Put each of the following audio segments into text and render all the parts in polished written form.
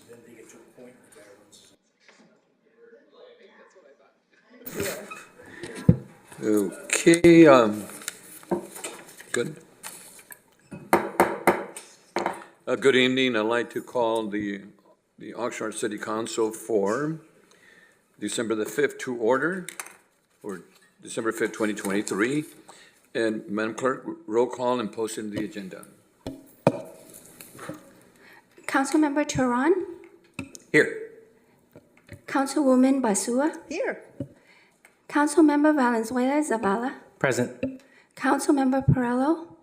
then they get to appoint the veterans. Okay, good. Good evening. I'd like to call the Oxnard City Council for December the 5th to order, or December 5th, 2023. And Madam Clerk, roll call and post in the agenda. Councilmember Turan, Here. Councilwoman Basua, Here. Councilmember Valenzuela Zavala, Present. Councilmember Perello,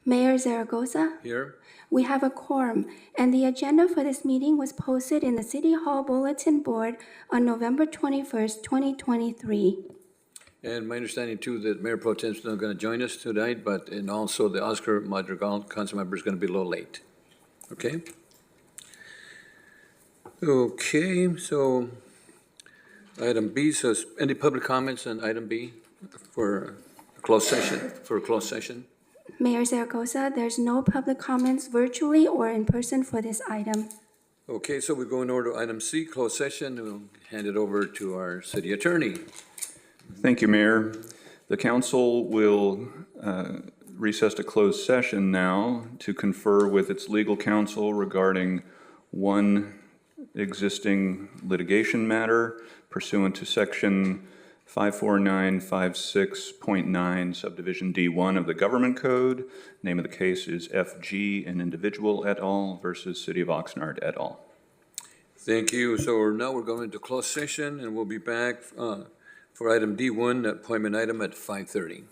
Mayor Zaragoza. Here. We have a quorum, and the agenda for this meeting was posted in the City Hall Bulletin Board on November 21st, 2023. And my understanding too that Mayor Pro Tem is not going to join us tonight, and also the Oscar Madrigal council member is going to be a little late. Okay? Okay, so item B, so any public comments on item B for a closed session? Mayor Zaragoza, there's no public comments virtually or in person for this item. Okay, so we go in order to item C, closed session. We'll hand it over to our city attorney. Thank you, Mayor. The council will recess to closed session now to confer with its legal counsel regarding one existing litigation matter pursuant to section 54956.9 subdivision D1 of the Government Code. Name of the case is FG, an individual et al. Versus City of Oxnard et al. Thank you. So now we're going into closed session, and we'll be back for item D1, appointment item at 5:30.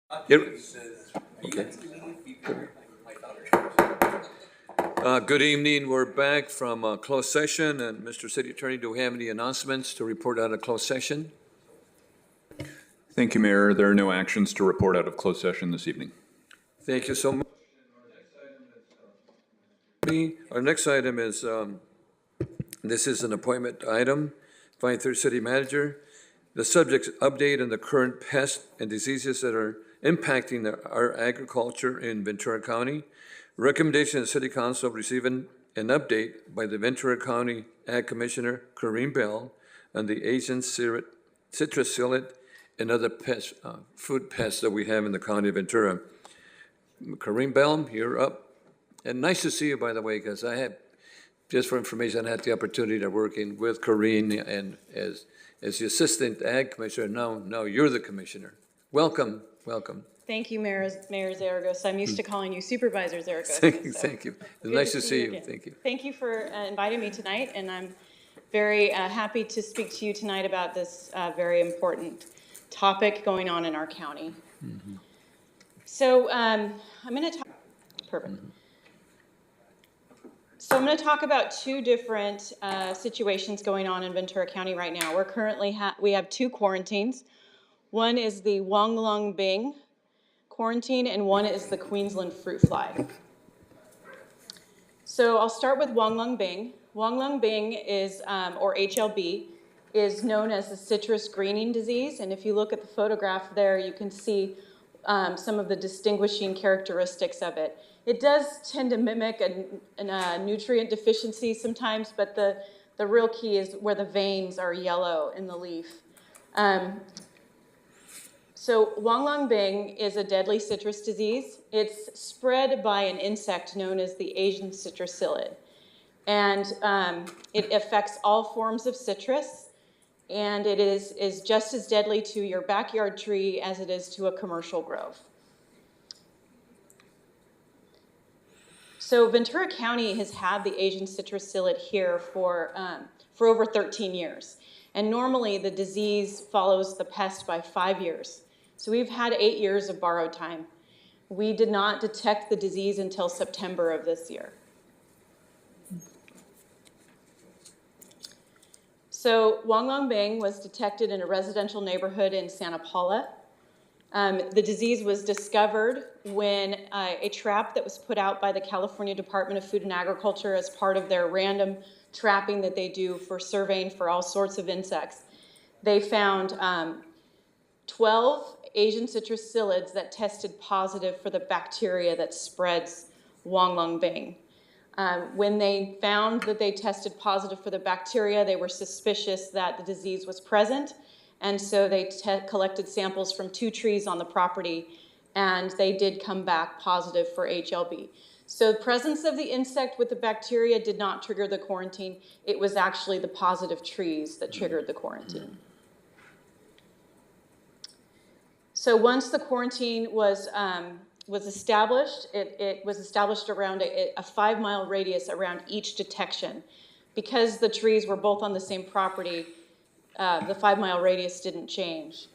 Okay. Good evening. We're back from closed session. And Mr. City Attorney, do we have any announcements to report out of closed session? Thank you, Mayor. There are no actions to report out of closed session this evening. Thank you so much. Our next item is, this is an appointment item, 530 City Manager. The subject update on the current pests and diseases that are impacting our agriculture in Ventura County. Recommendation of the City Council receiving an update by the Ventura County Ag Commissioner Kareem Bell on the Asian citrus psyllid and other pests, food pests that we have in the county of Ventura. Kareem Bell, you're up. And nice to see you, by the way, because I had, just for information, I had the opportunity of working with Kareem and as the Assistant Ag Commissioner. Now you're the Commissioner. Welcome. Thank you, Mayor Zaragoza. I'm used to calling you Supervisor Zaragoza. Thank you. It's Good nice to see you. again. Thank you. Thank you for inviting me tonight, and I'm very happy to speak to you tonight about this very important topic going on in our county. Mm-hmm. So I'm going to talk. Perfect. Mm-hmm. So I'm going to talk about two different situations going on in Ventura County right now. We're currently we have two quarantines. One is the Wong Lung Bing quarantine, and one is the Queensland fruit fly. So I'll start with Wong Lung Bing. Wong Lung Bing is, or HLB, is known as the citrus greening disease. And if you look at the photograph there, you can see some of the distinguishing characteristics of it. It does tend to mimic a nutrient deficiency sometimes, but the real key is where the veins are yellow in the leaf. So Wong Lung Bing is a deadly citrus disease. It's spread by an insect known as the Asian citrus psyllid. And it affects all forms of citrus, and it is just as deadly to your backyard tree as it is to a commercial grove. So Ventura County has had the Asian citrus psyllid here for over 13 years. And normally the disease follows the pest by 5 years. So we've had 8 years of borrowed time. We did not detect the disease until September of this year. So Wong Lung Bing was detected in a residential neighborhood in Santa Paula. The disease was discovered when a trap that was put out by the California Department of Food and Agriculture as part of their random trapping that they do for surveying for all sorts of insects. They found 12 Asian citrus psyllids that tested positive for the bacteria that spreads Wong Lung Bing. When they found that they tested positive for the bacteria, they were suspicious that the disease was present, and so they collected samples from 2 trees on the property, and they did come back positive for HLB. So the presence of the insect with the bacteria did not trigger the quarantine. It was actually the positive trees that triggered the quarantine. So once the quarantine was established, it was established around a 5-mile radius around each detection. Because the trees were both on the same property, the 5-mile radius didn't change.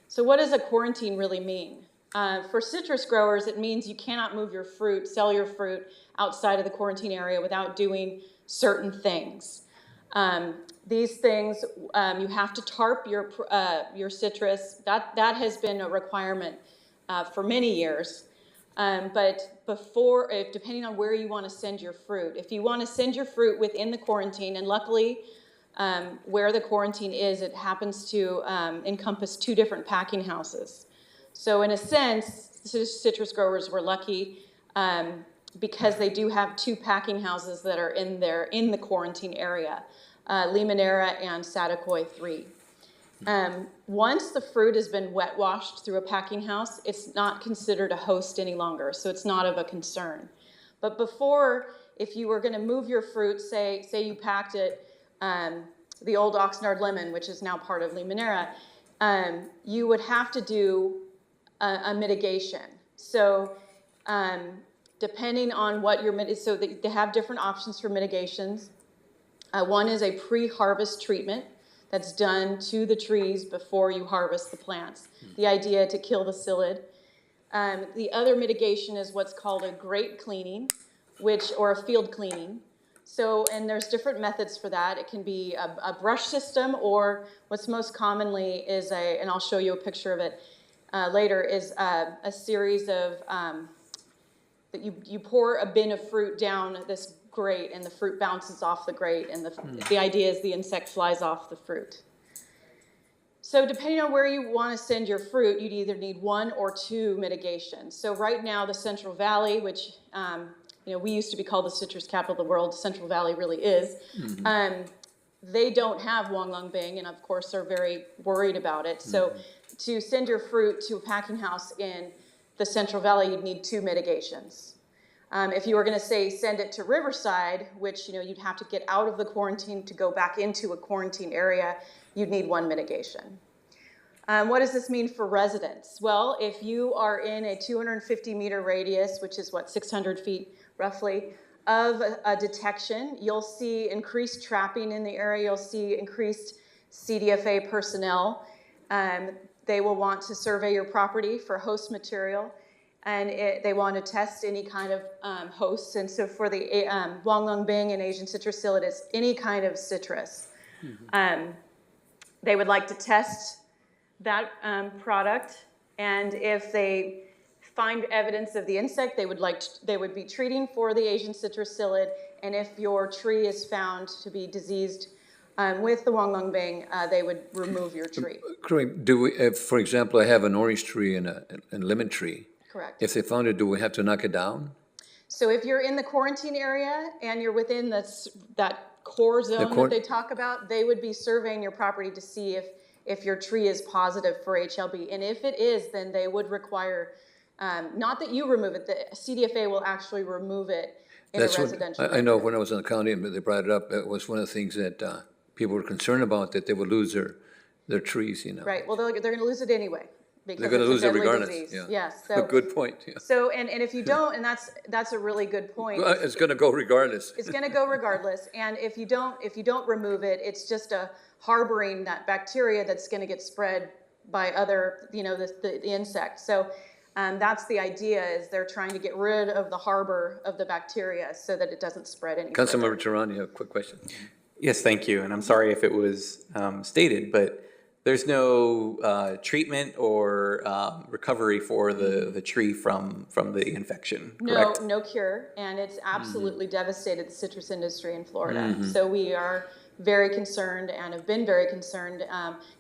So what does a quarantine really mean? For citrus growers, it means you cannot move your fruit, sell your fruit outside of the quarantine area without doing certain things. These things, you have to tarp your citrus. That has been a requirement for many years. But depending on where you want to send your fruit, if you want to send your fruit within the quarantine, and luckily where the quarantine is, it happens to encompass 2 different packing houses. So in a sense, citrus growers were lucky because they do have 2 packing houses that are in the quarantine area. Limonera and Satakoy 3. Once the fruit has been wet washed through a packing house, it's not considered a host any longer, so it's not of a concern. But before, if you were going to move your fruit, say you packed it, the old Oxnard lemon, which is now part of Limonera, you would have to do a mitigation. So depending on what so they have different options for mitigations. One is a pre-harvest treatment that's done to the trees before you harvest the plants. The idea to kill the psyllid. The other mitigation is what's called a grate cleaning, or a field cleaning. So, and there's different methods for that. It can be a brush system, or what's most commonly is and I'll show you a picture of it later, is a series of, that you pour a bin of fruit down this grate, and the fruit bounces off the grate, and the idea is the insect flies off the fruit. So depending on where you want to send your fruit, you'd either need 1 or 2 mitigations. So right now, the Central Valley, which we used to be called the citrus capital of the world, Central Valley really is, they don't have Wong Lung Bing, and of course are very worried about it. So to send your fruit to a packing house in the Central Valley, you'd need 2 mitigations. If you were going to say send it to Riverside, which you'd have to get out of the quarantine to go back into a quarantine area, you'd need 1 mitigation. What does this mean for residents? Well, if you are in a 250-meter radius, which is 600 feet roughly, of a detection, you'll see increased trapping in the area. You'll see increased CDFA personnel. They will want to survey your property for host material, and they want to test any kind of hosts. And so for the Wong Lung Bing and Asian citrus psyllid, it's any kind of citrus. They would like to test that product, and if they find evidence of the insect, they would be treating for the Asian citrus psyllid, and if your tree is found to be diseased with the Wong Lung Bing, they would remove your tree. Correct. Do we, if, for example, I have an orange tree and a lemon tree. Correct. If they found it, do we have to knock it down? So if you're in the quarantine area and you're within that core zone that they talk about, they would be surveying your property to see if your tree is positive for HLB. And if it is, then they would require, not that you remove it, the CDFA will actually remove it in a residential area. I know when I was in the county and they brought it up, it was one of the things that people were concerned about, that they would lose their trees, Right, well, they're going to lose it anyway. Because they're going to lose it regardless. Disease. Yeah. Yes. So, good point. Yeah. So, and if you don't, and that's a really good point. Well, it's going to go regardless. It's going to go regardless, and if you don't remove it, it's just harboring that bacteria that's going to get spread by other, the insect. So that's the idea, is they're trying to get rid of the harbor of the bacteria so that it doesn't spread any further. Councilmember Tehran, you have a quick question. Yes, thank you. And I'm sorry if it was stated, but there's no treatment or recovery for the tree from the infection, correct? No cure, and it's absolutely devastated the citrus industry in Florida. So we are very concerned and have been very concerned.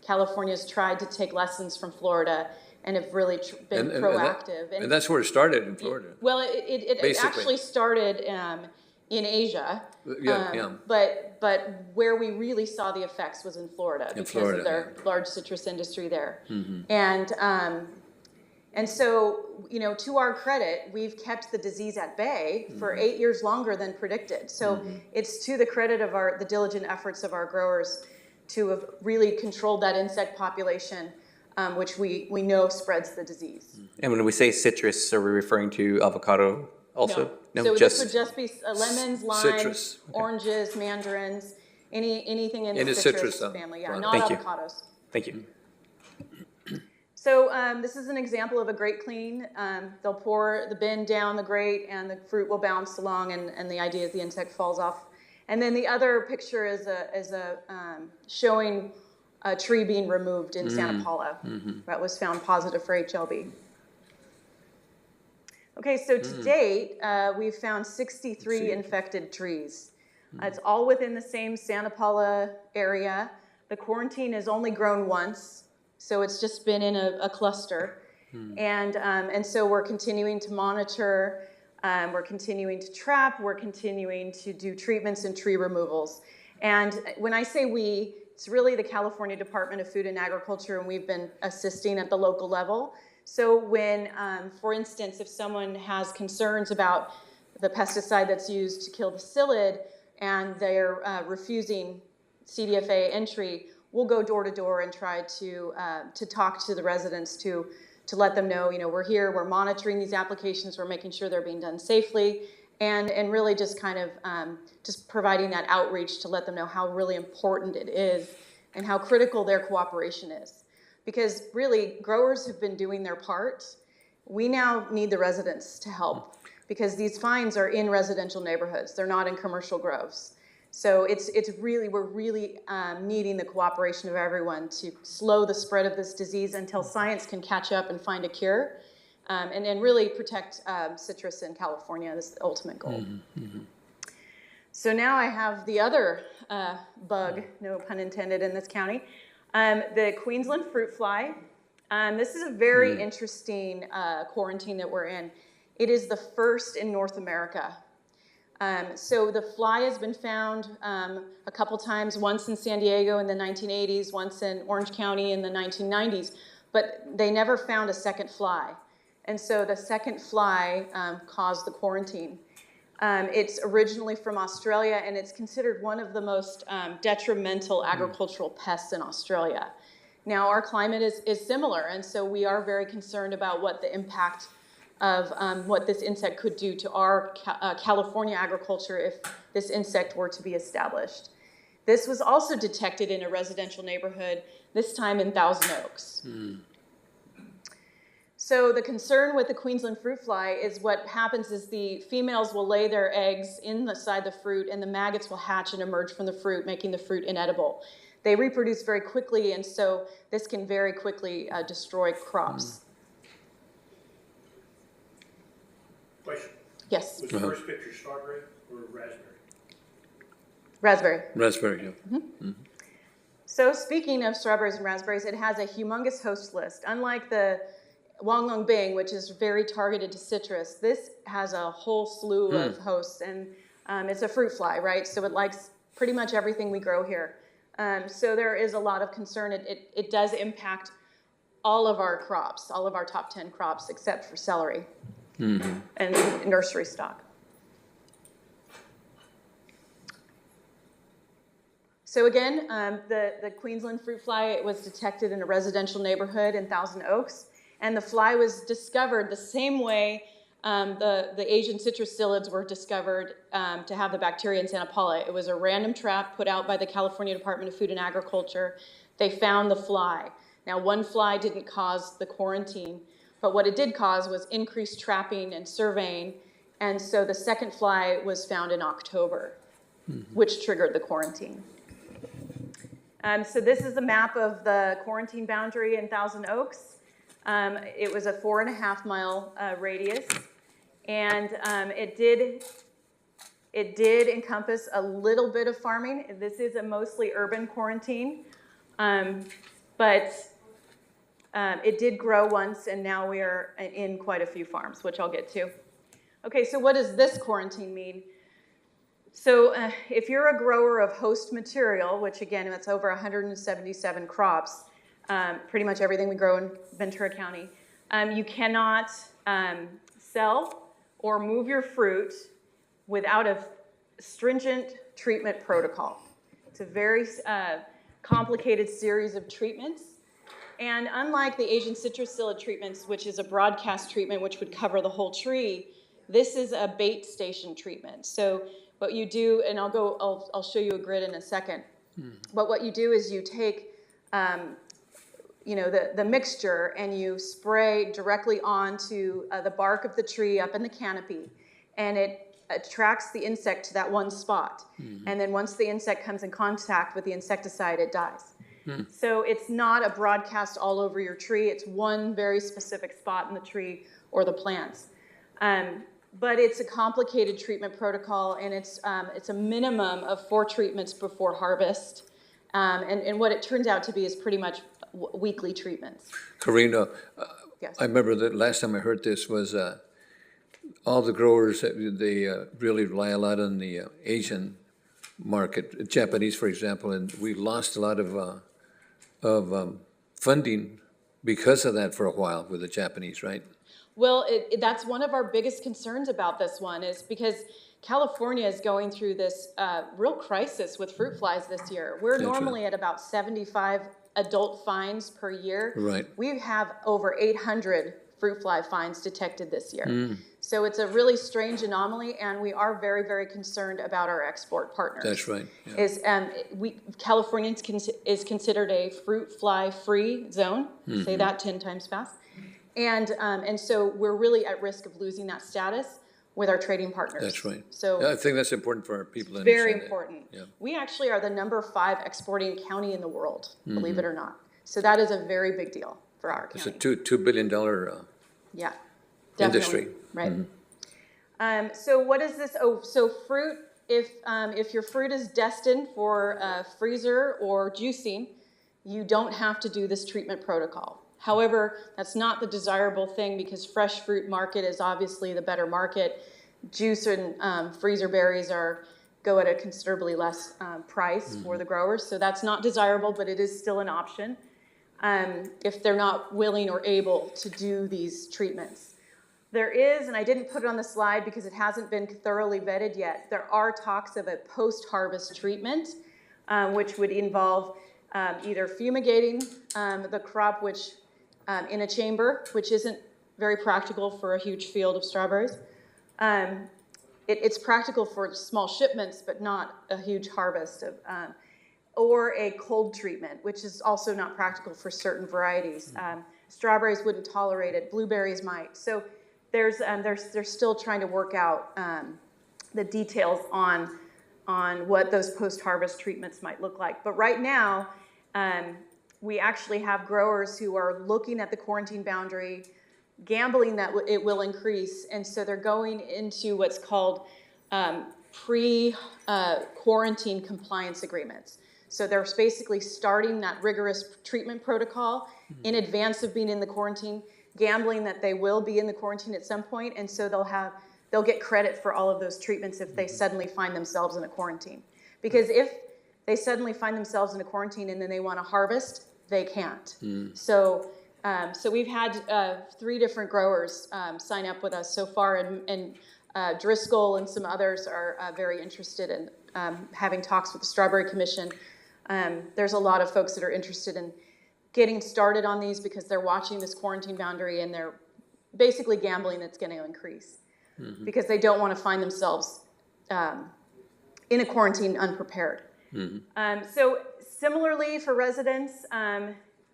California's tried to take lessons from Florida and have really been proactive. And that's where it started in Florida. Well, it actually started in Asia. But where we really saw the effects was in Florida because of their large citrus industry there. And so, to our credit, we've kept the disease at bay for 8 years longer than predicted. So it's to the credit of the diligent efforts of our growers to have really controlled that insect population, which we know spreads the disease. And when we say citrus, are we referring to avocado also? No, so this would just be lemons, limes, citrus. Okay. Oranges, mandarins, anything in the citrus family. Yeah, right. not Thank you. avocados. Thank you. So this is an example of a grate clean. They'll pour the bin down the grate, and the fruit will bounce along, and the idea is the insect falls off. And then the other picture is showing a tree being removed in Santa Paula that was found positive for HLB. Okay, so to date, we've found 63 infected trees. It's all within the same Santa Paula area. The quarantine has only grown once, so it's just been in a cluster. And so we're continuing to monitor, we're continuing to trap, we're continuing to do treatments and tree removals. And when I say we, it's really the California Department of Food and Agriculture, and we've been assisting at the local level. So when, for instance, if someone has concerns about the pesticide that's used to kill the psyllid and they're refusing CDFA entry, we'll go door to door and try to talk to the residents to let them know, we're here, we're monitoring these applications, we're making sure they're being done safely, and really just kind of just providing that outreach to let them know how really important it is and how critical their cooperation is. Because really, growers have been doing their part. We now need the residents to help because these fines are in residential neighborhoods. They're not in commercial groves. So we're really needing the cooperation of everyone to slow the spread of this disease until science can catch up and find a cure, and then really protect citrus in California. This is the ultimate goal. So now I have the other bug, no pun intended, in this county, the Queensland fruit fly. This is a very interesting quarantine that we're in. It is the first in North America. So the fly has been found a couple times, once in San Diego in the 1980s, once in Orange County in the 1990s, but they never found a second fly. And so the second fly caused the quarantine. It's originally from Australia, and it's considered one of the most detrimental agricultural pests in Australia. Now, our climate is similar, and so we are very concerned about what the impact of what this insect could do to our California agriculture if this insect were to be established. This was also detected in a residential neighborhood, this time in Thousand Oaks. So the concern with the Queensland fruit fly is what happens is the females will lay their eggs inside the fruit, and the maggots will hatch and emerge from the fruit, making the fruit inedible. They reproduce very quickly, and so this can very quickly destroy crops. Question. Yes. Was the first picture strawberry or raspberry? Raspberry. Raspberry, yeah. So speaking of strawberries and raspberries, it has a humongous host list. Unlike the Wanglong Bing, which is very targeted to citrus, this has a whole slew of hosts, and it's a fruit fly, right? So it likes pretty much everything we grow here. So there is a lot of concern. It does impact all of our crops, all of our top 10 crops, except for celery and nursery stock. So again, the Queensland fruit fly was detected in a residential neighborhood in Thousand Oaks, and the fly was discovered the same way the Asian citrus psyllids were discovered to have the bacteria in Santa Paula. It was a random trap put out by the California Department of Food and Agriculture. They found the fly. Now, one fly didn't cause the quarantine, but what it did cause was increased trapping and surveying, and so the second fly was found in October, which triggered the quarantine. So this is a map of the quarantine boundary in Thousand Oaks. It was a 4.5-mile radius, and it did encompass a little bit of farming. This is a mostly urban quarantine, but it did grow once, and now we are in quite a few farms, which I'll get to. Okay, so what does this quarantine mean? So if you're a grower of host material, which again, that's over 177 crops, pretty much everything we grow in Ventura County, you cannot sell or move your fruit without a stringent treatment protocol. It's a very complicated series of treatments. And unlike the Asian citrus psyllid treatments, which is a broadcast treatment which would cover the whole tree, this is a bait station treatment. So what you do, and I'll show you a grid in a second, but what you do is you take the mixture and you spray directly onto the bark of the tree up in the canopy, and it attracts the insect to that one spot. And then once the insect comes in contact with the insecticide, it dies. So it's not a broadcast all over your tree. It's one very specific spot in the tree or the plants. But it's a complicated treatment protocol, and it's a minimum of 4 treatments before harvest. And what it turns out to be is pretty much weekly treatments. Karina, Yes. I remember that last time I heard this was all the growers, they really rely a lot on the Asian market, Japanese, for example, and we lost a lot of funding because of that for a while with the Japanese, right? Well, that's one of our biggest concerns about this one, is because California is going through this real crisis with fruit flies this year. We're normally at about 75 adult fines per year. Right. We have over 800 fruit fly finds detected this year. So it's a really strange anomaly, and we are very, very concerned about our export partners. That's right. Yeah. California is considered a fruit fly free zone. Say that 10 times fast. And so we're really at risk of losing that status with our trading partners. That's right. So Yeah, I think that's important for our people to very understand that. important. Yeah. We actually are the number 5 exporting county in the world, believe it or not. So that is a very big deal for our It's a county. $2 billion Yeah, industry. definitely. Right. So what is this? Oh, so fruit. If your fruit is destined for freezer or juicing, you don't have to do this treatment protocol. However, that's not the desirable thing because fresh fruit market is obviously the better market. Juice and freezer berries go at a considerably less price for the growers, so that's not desirable, but it is still an option if they're not willing or able to do these treatments. There is, and I didn't put it on the slide because it hasn't been thoroughly vetted yet, there are talks of a post-harvest treatment, which would involve either fumigating the crop, which in a chamber, which isn't very practical for a huge field of strawberries. It's practical for small shipments, but not a huge harvest of, or a cold treatment, which is also not practical for certain varieties. Strawberries wouldn't tolerate it. Blueberries might. So they're still trying to work out the details on what those post-harvest treatments might look like. But right now, we actually have growers who are looking at the quarantine boundary, gambling that it will increase, and so they're going into what's called pre-quarantine compliance agreements. So they're basically starting that rigorous treatment protocol in advance of being in the quarantine, gambling that they will be in the quarantine at some point, and so they'll get credit for all of those treatments if they suddenly find themselves in a quarantine. Because if they suddenly find themselves in a quarantine and then they want to harvest, they can't. So we've had 3 different growers sign up with us so far, and Driscoll and some others are very interested in having talks with the Strawberry Commission. There's a lot of folks that are interested in getting started on these because they're watching this quarantine boundary and they're basically gambling that's going to increase because they don't want to find themselves in a quarantine unprepared. So similarly for residents,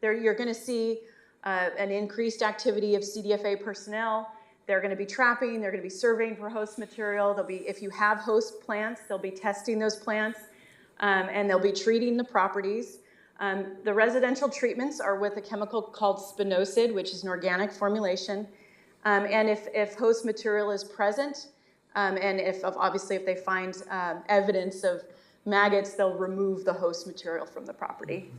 you're going to see an increased activity of CDFA personnel. They're going to be trapping, they're going to be surveying for host material. If you have host plants, they'll be testing those plants, and they'll be treating the properties. The residential treatments are with a chemical called spinosad, which is an organic formulation. And if host material is present, and obviously if they find evidence of maggots, they'll remove the host material from the property.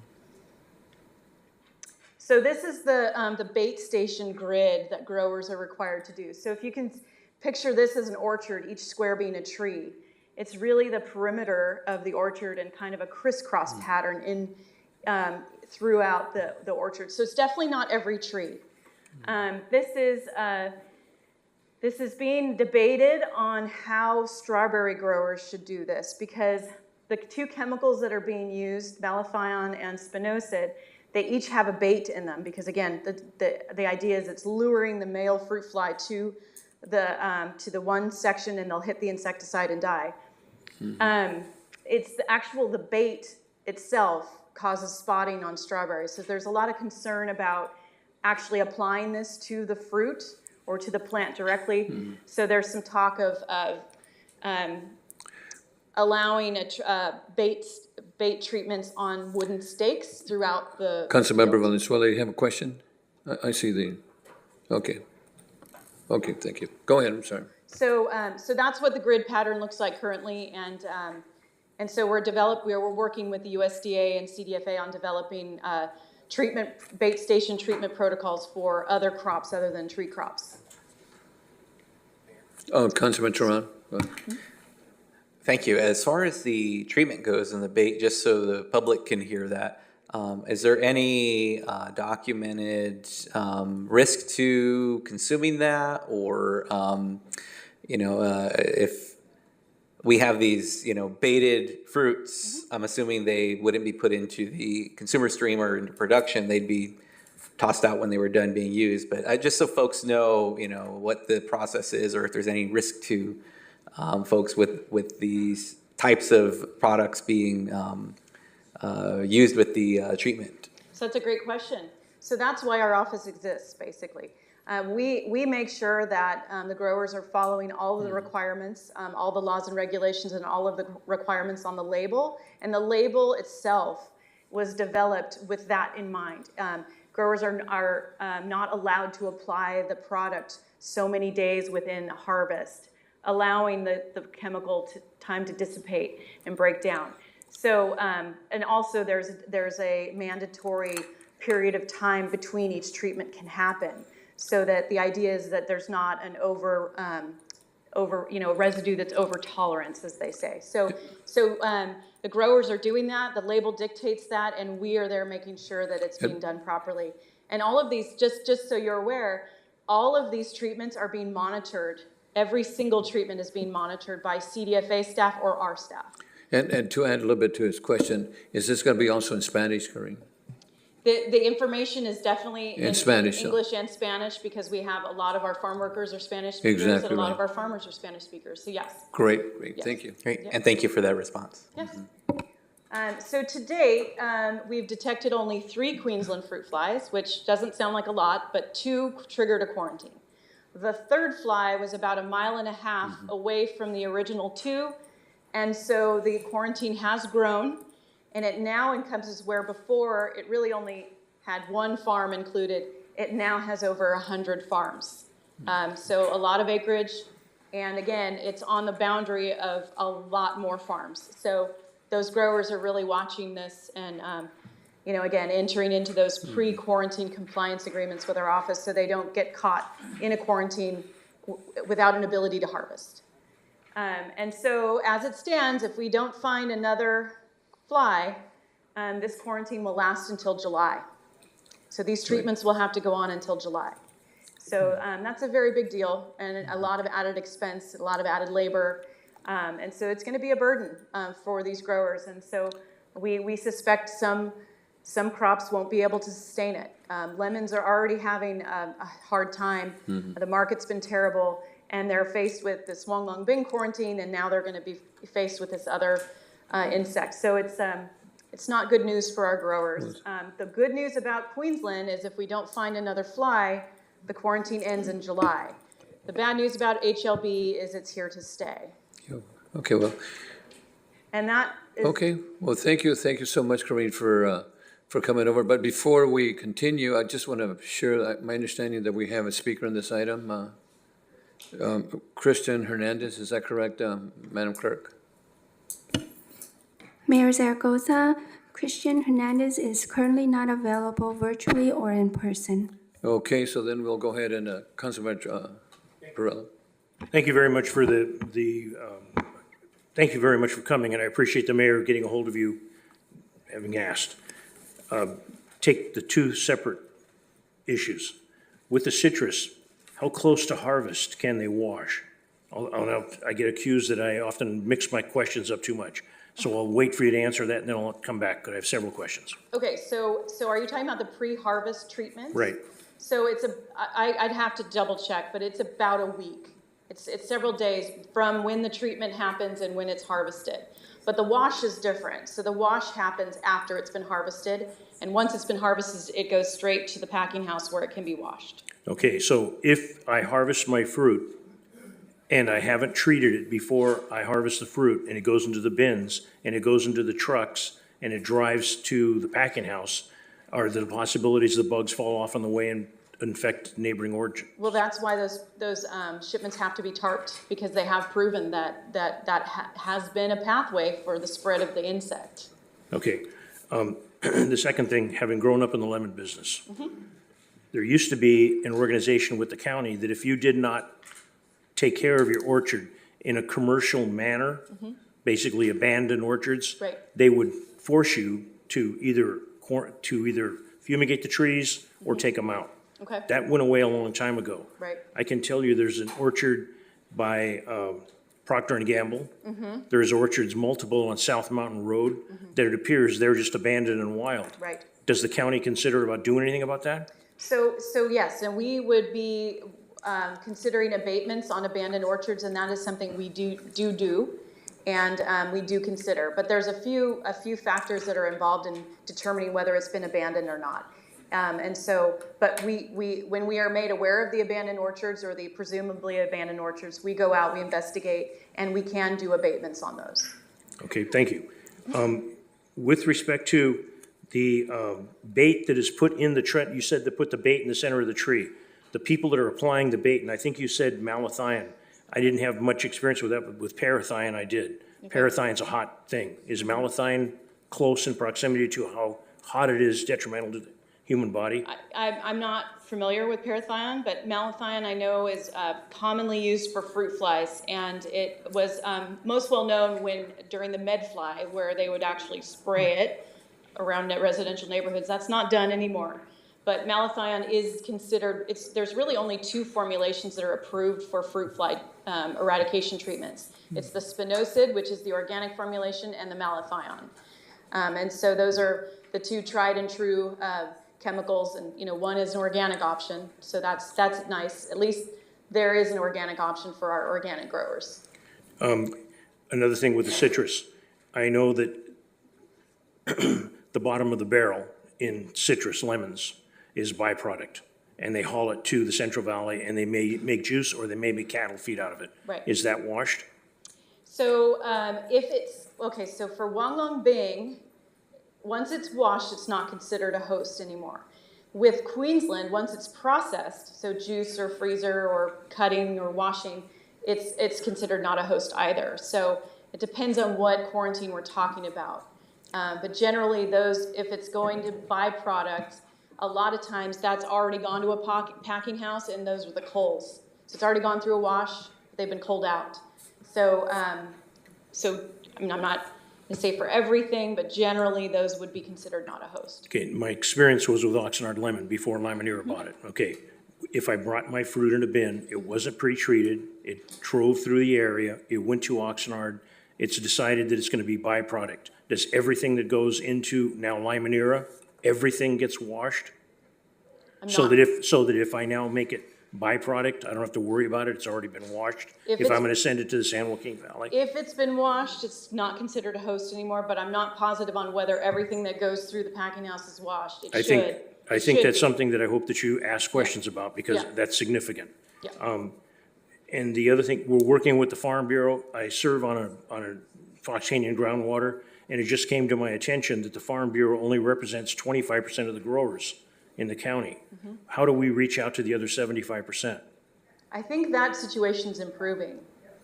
So this is the bait station grid that growers are required to do. So if you can picture this as an orchard, each square being a tree, it's really the perimeter of the orchard and kind of a crisscross pattern throughout the orchard. So it's definitely not every tree. This is being debated on how strawberry growers should do this because the 2 chemicals that are being used, malathion and spinosad, they each have a bait in them because again, the idea is it's luring the male fruit fly to the one section and they'll hit the insecticide and die. It's the bait itself causes spotting on strawberries. So there's a lot of concern about actually applying this to the fruit or to the plant directly. So there's some talk of allowing bait treatments on wooden stakes throughout the... Councilmember Valenzuela, you have a question? I see okay. Okay, thank you. Go ahead, I'm sorry. So that's what the grid pattern looks like currently, and so we're working with the USDA and CDFA on developing bait station treatment protocols for other crops other than tree crops. Councilman Teran. Thank you. As far as the treatment goes and the bait, just so the public can hear that, is there any documented risk to consuming that, or if we have these baited fruits, I'm assuming they wouldn't be put into the consumer stream or into production. They'd be tossed out when they were done being used. But just so folks know, what the process is, or if there's any risk to folks with these types of products being used with the treatment. So that's a great question. So that's why our office exists, basically. We make sure that the growers are following all of the requirements, all the laws and regulations, and all of the requirements on the label. And the label itself was developed with that in mind. Growers are not allowed to apply the product so many days within harvest, allowing the chemical time to dissipate and break down. So, and also there's a mandatory period of time between each treatment can happen, so that the idea is that there's not an residue that's over tolerance, as they say. So the growers are doing that, the label dictates that, and we are there making sure that it's being done properly. And all of these, just so you're aware, all of these treatments are being monitored. Every single treatment is being monitored by CDFA staff or our staff. And to add a little bit to his question, is this going to be also in Spanish, Corinne? The information is definitely in Spanish, English and Spanish, because we have a lot of our farm workers are Spanish speakers, Exactly and a lot right. of our farmers are Spanish speakers. So yes. Great, Yes. thank you. Great, Yeah. and thank you for that response. Yes. So to date, we've detected only 3 Queensland fruit flies, which doesn't sound like a lot, but 2 triggered a quarantine. The 3rd fly was about 1.5 miles away from the original 2, and so the quarantine has grown, and it now encompasses where before it really only had 1 farm included. It now has over 100 farms. So a lot of acreage, and again, it's on the boundary of a lot more farms. So those growers are really watching this and, again, entering into those pre-quarantine compliance agreements with our office so they don't get caught in a quarantine without an ability to harvest. And so as it stands, if we don't find another fly, this quarantine will last until July. So these treatments will have to go on until July. So that's a very big deal, and a lot of added expense, a lot of added labor. And so it's going to be a burden for these growers. And so we suspect some crops won't be able to sustain it. Lemons are already having a hard time. The market's been terrible, and they're faced with the Swang Long Bing quarantine, and now they're going to be faced with this other insect. So it's not good news for our growers. The good news about Queensland is if we don't find another fly, the quarantine ends in July. The bad news about HLB is it's here to stay. Okay, well, And that is... okay, well, thank you so much, Corinne, for coming over. But before we continue, I just want to share my understanding that we have a speaker on this item. Christian Hernandez, is that correct, Madam Clerk? Mayor Zaragoza, Christian Hernandez is currently not available virtually or in person. Okay, so then we'll go ahead and, Councilman Perrella. Thank you very much for thank you very much for coming, and I appreciate the mayor getting a hold of you, having asked. Take the 2 separate issues. With the citrus, how close to harvest can they wash? I get accused that I often mix my questions up too much. So I'll wait for you to answer that, and then I'll come back, because I have several questions. Okay, so are you talking about the pre-harvest treatment? Right. So I'd have to double check, but it's about a week. It's several days from when the treatment happens and when it's harvested. But the wash is different. So the wash happens after it's been harvested, and once it's been harvested, it goes straight to the packing house where it can be washed. Okay, so if I harvest my fruit and I haven't treated it before I harvest the fruit, and it goes into the bins, and it goes into the trucks, and it drives to the packing house, are there possibilities the bugs fall off on the way and infect neighboring orchard? Well, that's why those shipments have to be tarped, because they have proven that has been a pathway for the spread of the insect. Okay. The second thing, having grown up in the lemon business, there used to be an organization with the county that if you did not take care of your orchard in a commercial manner, basically abandon orchards, Right. they would force you to either fumigate the trees or take them out. Okay. That went away a long time ago. Right. I can tell you there's an orchard by Procter & Gamble. There's orchards multiple on South Mountain Road that it appears they're just abandoned and wild. Right. Does the county consider about doing anything about that? So yes, and we would be considering abatements on abandoned orchards, and that is something we do, and we do consider. But there's a few factors that are involved in determining whether it's been abandoned or not. But when we are made aware of the abandoned orchards or the presumably abandoned orchards, we go out, we investigate, and we can do abatements on those. Okay, thank you. With respect to the bait that is put in the tree, you said to put the bait in the center of the tree. The people that are applying the bait, and I think you said malathion. I didn't have much experience with that, but with parathion I did. Okay. Parathion's a hot thing. Is malathion close in proximity to how hot it is detrimental to the human body? I'm not familiar with parathion, but malathion I know is commonly used for fruit flies, and it was most well known during the medfly, where they would actually spray it around residential neighborhoods. That's not done anymore. But malathion is considered, there's really only two formulations that are approved for fruit fly eradication treatments. It's the spinosad, which is the organic formulation, and the malathion. And so those are the two tried and true chemicals, and one is an organic option, so that's nice. At least there is an organic option for our organic growers. Another thing with the citrus, I know that the bottom of the barrel in citrus lemons is byproduct, and they haul it to the Central Valley, and they may make juice or they may make cattle feed out of it. Right. Is that washed? So so for Wang Long Bing, once it's washed, it's not considered a host anymore. With Queensland, once it's processed, so juice or freezer or cutting or washing, it's considered not a host either. So it depends on what quarantine we're talking about. But generally if it's going to byproduct, a lot of times that's already gone to a packing house, and those are the culls. So it's already gone through a wash, they've been culled out. So I'm not going to say for everything, but generally those would be considered not a host. Okay, my experience was with Oxnard lemon before Limonera bought it. Okay, if I brought my fruit in a bin, it wasn't pre-treated, it drove through the area, it went to Oxnard, it's decided that it's going to be byproduct. Does everything that goes into now Limonera, everything gets washed? So that if I now make it byproduct, I don't have to worry about it, it's already been washed? If I'm going to send it to the San Joaquin Valley? If it's been washed, it's not considered a host anymore, but I'm not positive on whether everything that goes through the packing house is washed. I think that's something that I hope that you ask questions about, because that's significant. Yeah. And the other thing, we're working with the Farm Bureau. I serve on a Fox Canyon groundwater, and it just came to my attention that the Farm Bureau only represents 25% of the growers in the county. Mm-hmm. How do we reach out to the other 75%? I think that situation's improving.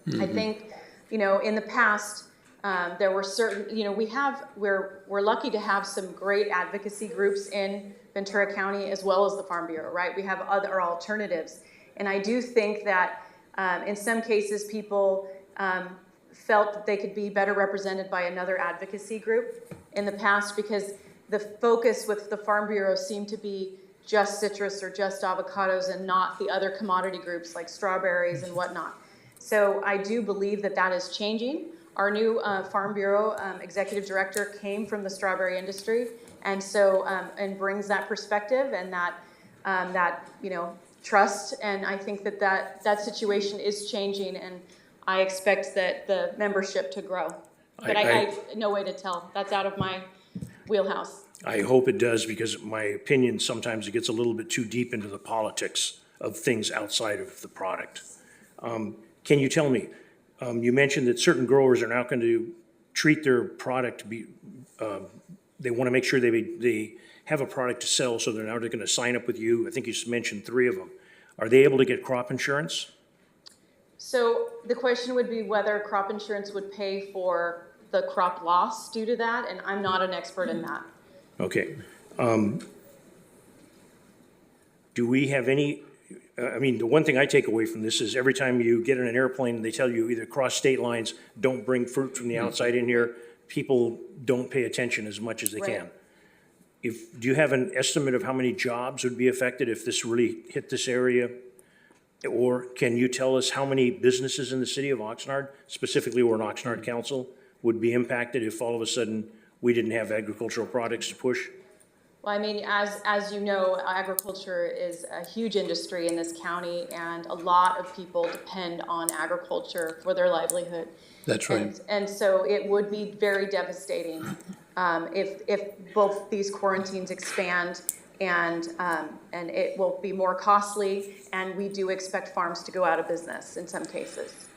Mm-hmm. I think, in the past, there were certain, we're lucky to have some great advocacy groups in Ventura County as well as the Farm Bureau, right? We have other alternatives. And I do think that in some cases people felt that they could be better represented by another advocacy group in the past, because the focus with the Farm Bureau seemed to be just citrus or just avocados and not the other commodity groups like strawberries and whatnot. So I do believe that that is changing. Our new Farm Bureau executive director came from the strawberry industry, and so and brings that perspective and that trust. And I think that situation is changing, and I expect that the membership to grow. But I no way to tell. That's out of my wheelhouse. I hope it does, because my opinion, sometimes it gets a little bit too deep into the politics of things outside of the product. Can you tell me, you mentioned that certain growers are now going to treat their product to be, they want to make sure they have a product to sell, so they're now going to sign up with you. I think you mentioned 3 of them. Are they able to get crop insurance? So the question would be whether crop insurance would pay for the crop loss due to that, and I'm not an expert in that. Okay. Do we have any, the one thing I take away from this is every time you get in an airplane, they tell you either cross state lines, don't bring fruit from the outside in here. People don't pay attention as much as they can. Do you have an estimate of how many jobs would be affected if this really hit this area? Or can you tell us how many businesses in the city of Oxnard, specifically or an Oxnard council, would be impacted if all of a sudden we didn't have agricultural products to push? Well, I mean, as you know, agriculture is a huge industry in this county, and a lot of people depend on agriculture for their livelihood. That's right. And so it would be very devastating if both these quarantines expand, and it will be more costly, and we do expect farms to go out of business in some cases.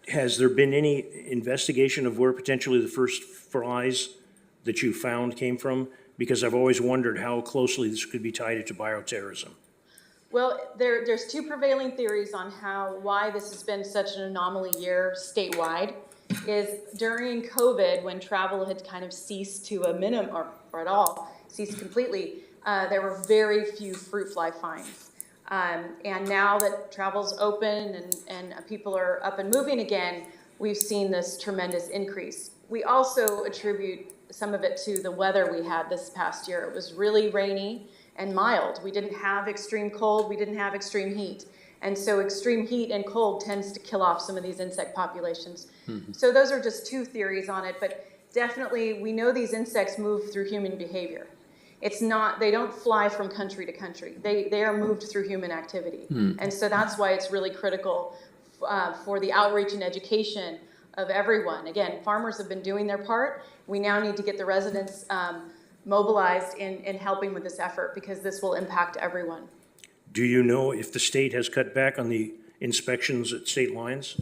Has there been any investigation of where potentially the first flies that you found came from? Because I've always wondered how closely this could be tied to bioterrorism. Well, there's two prevailing theories on why this has been such an anomaly year statewide. Is during COVID, when travel had kind of ceased to a minimum, or at all, ceased completely, there were very few fruit fly finds. And now that travel's open and people are up and moving again, we've seen this tremendous increase. We also attribute some of it to the weather we had this past year. It was really rainy and mild. We didn't have extreme cold, we didn't have extreme heat. And so extreme heat and cold tends to kill off some of these insect populations. Mm-hmm. So those are just two theories on it, but definitely we know these insects move through human behavior. It's not, they don't fly from country to country. They are moved through human activity. And so that's why it's really critical for the outreach and education of everyone. Again, farmers have been doing their part. We now need to get the residents mobilized in helping with this effort, because this will impact everyone. Do you know if the state has cut back on the inspections at state lines?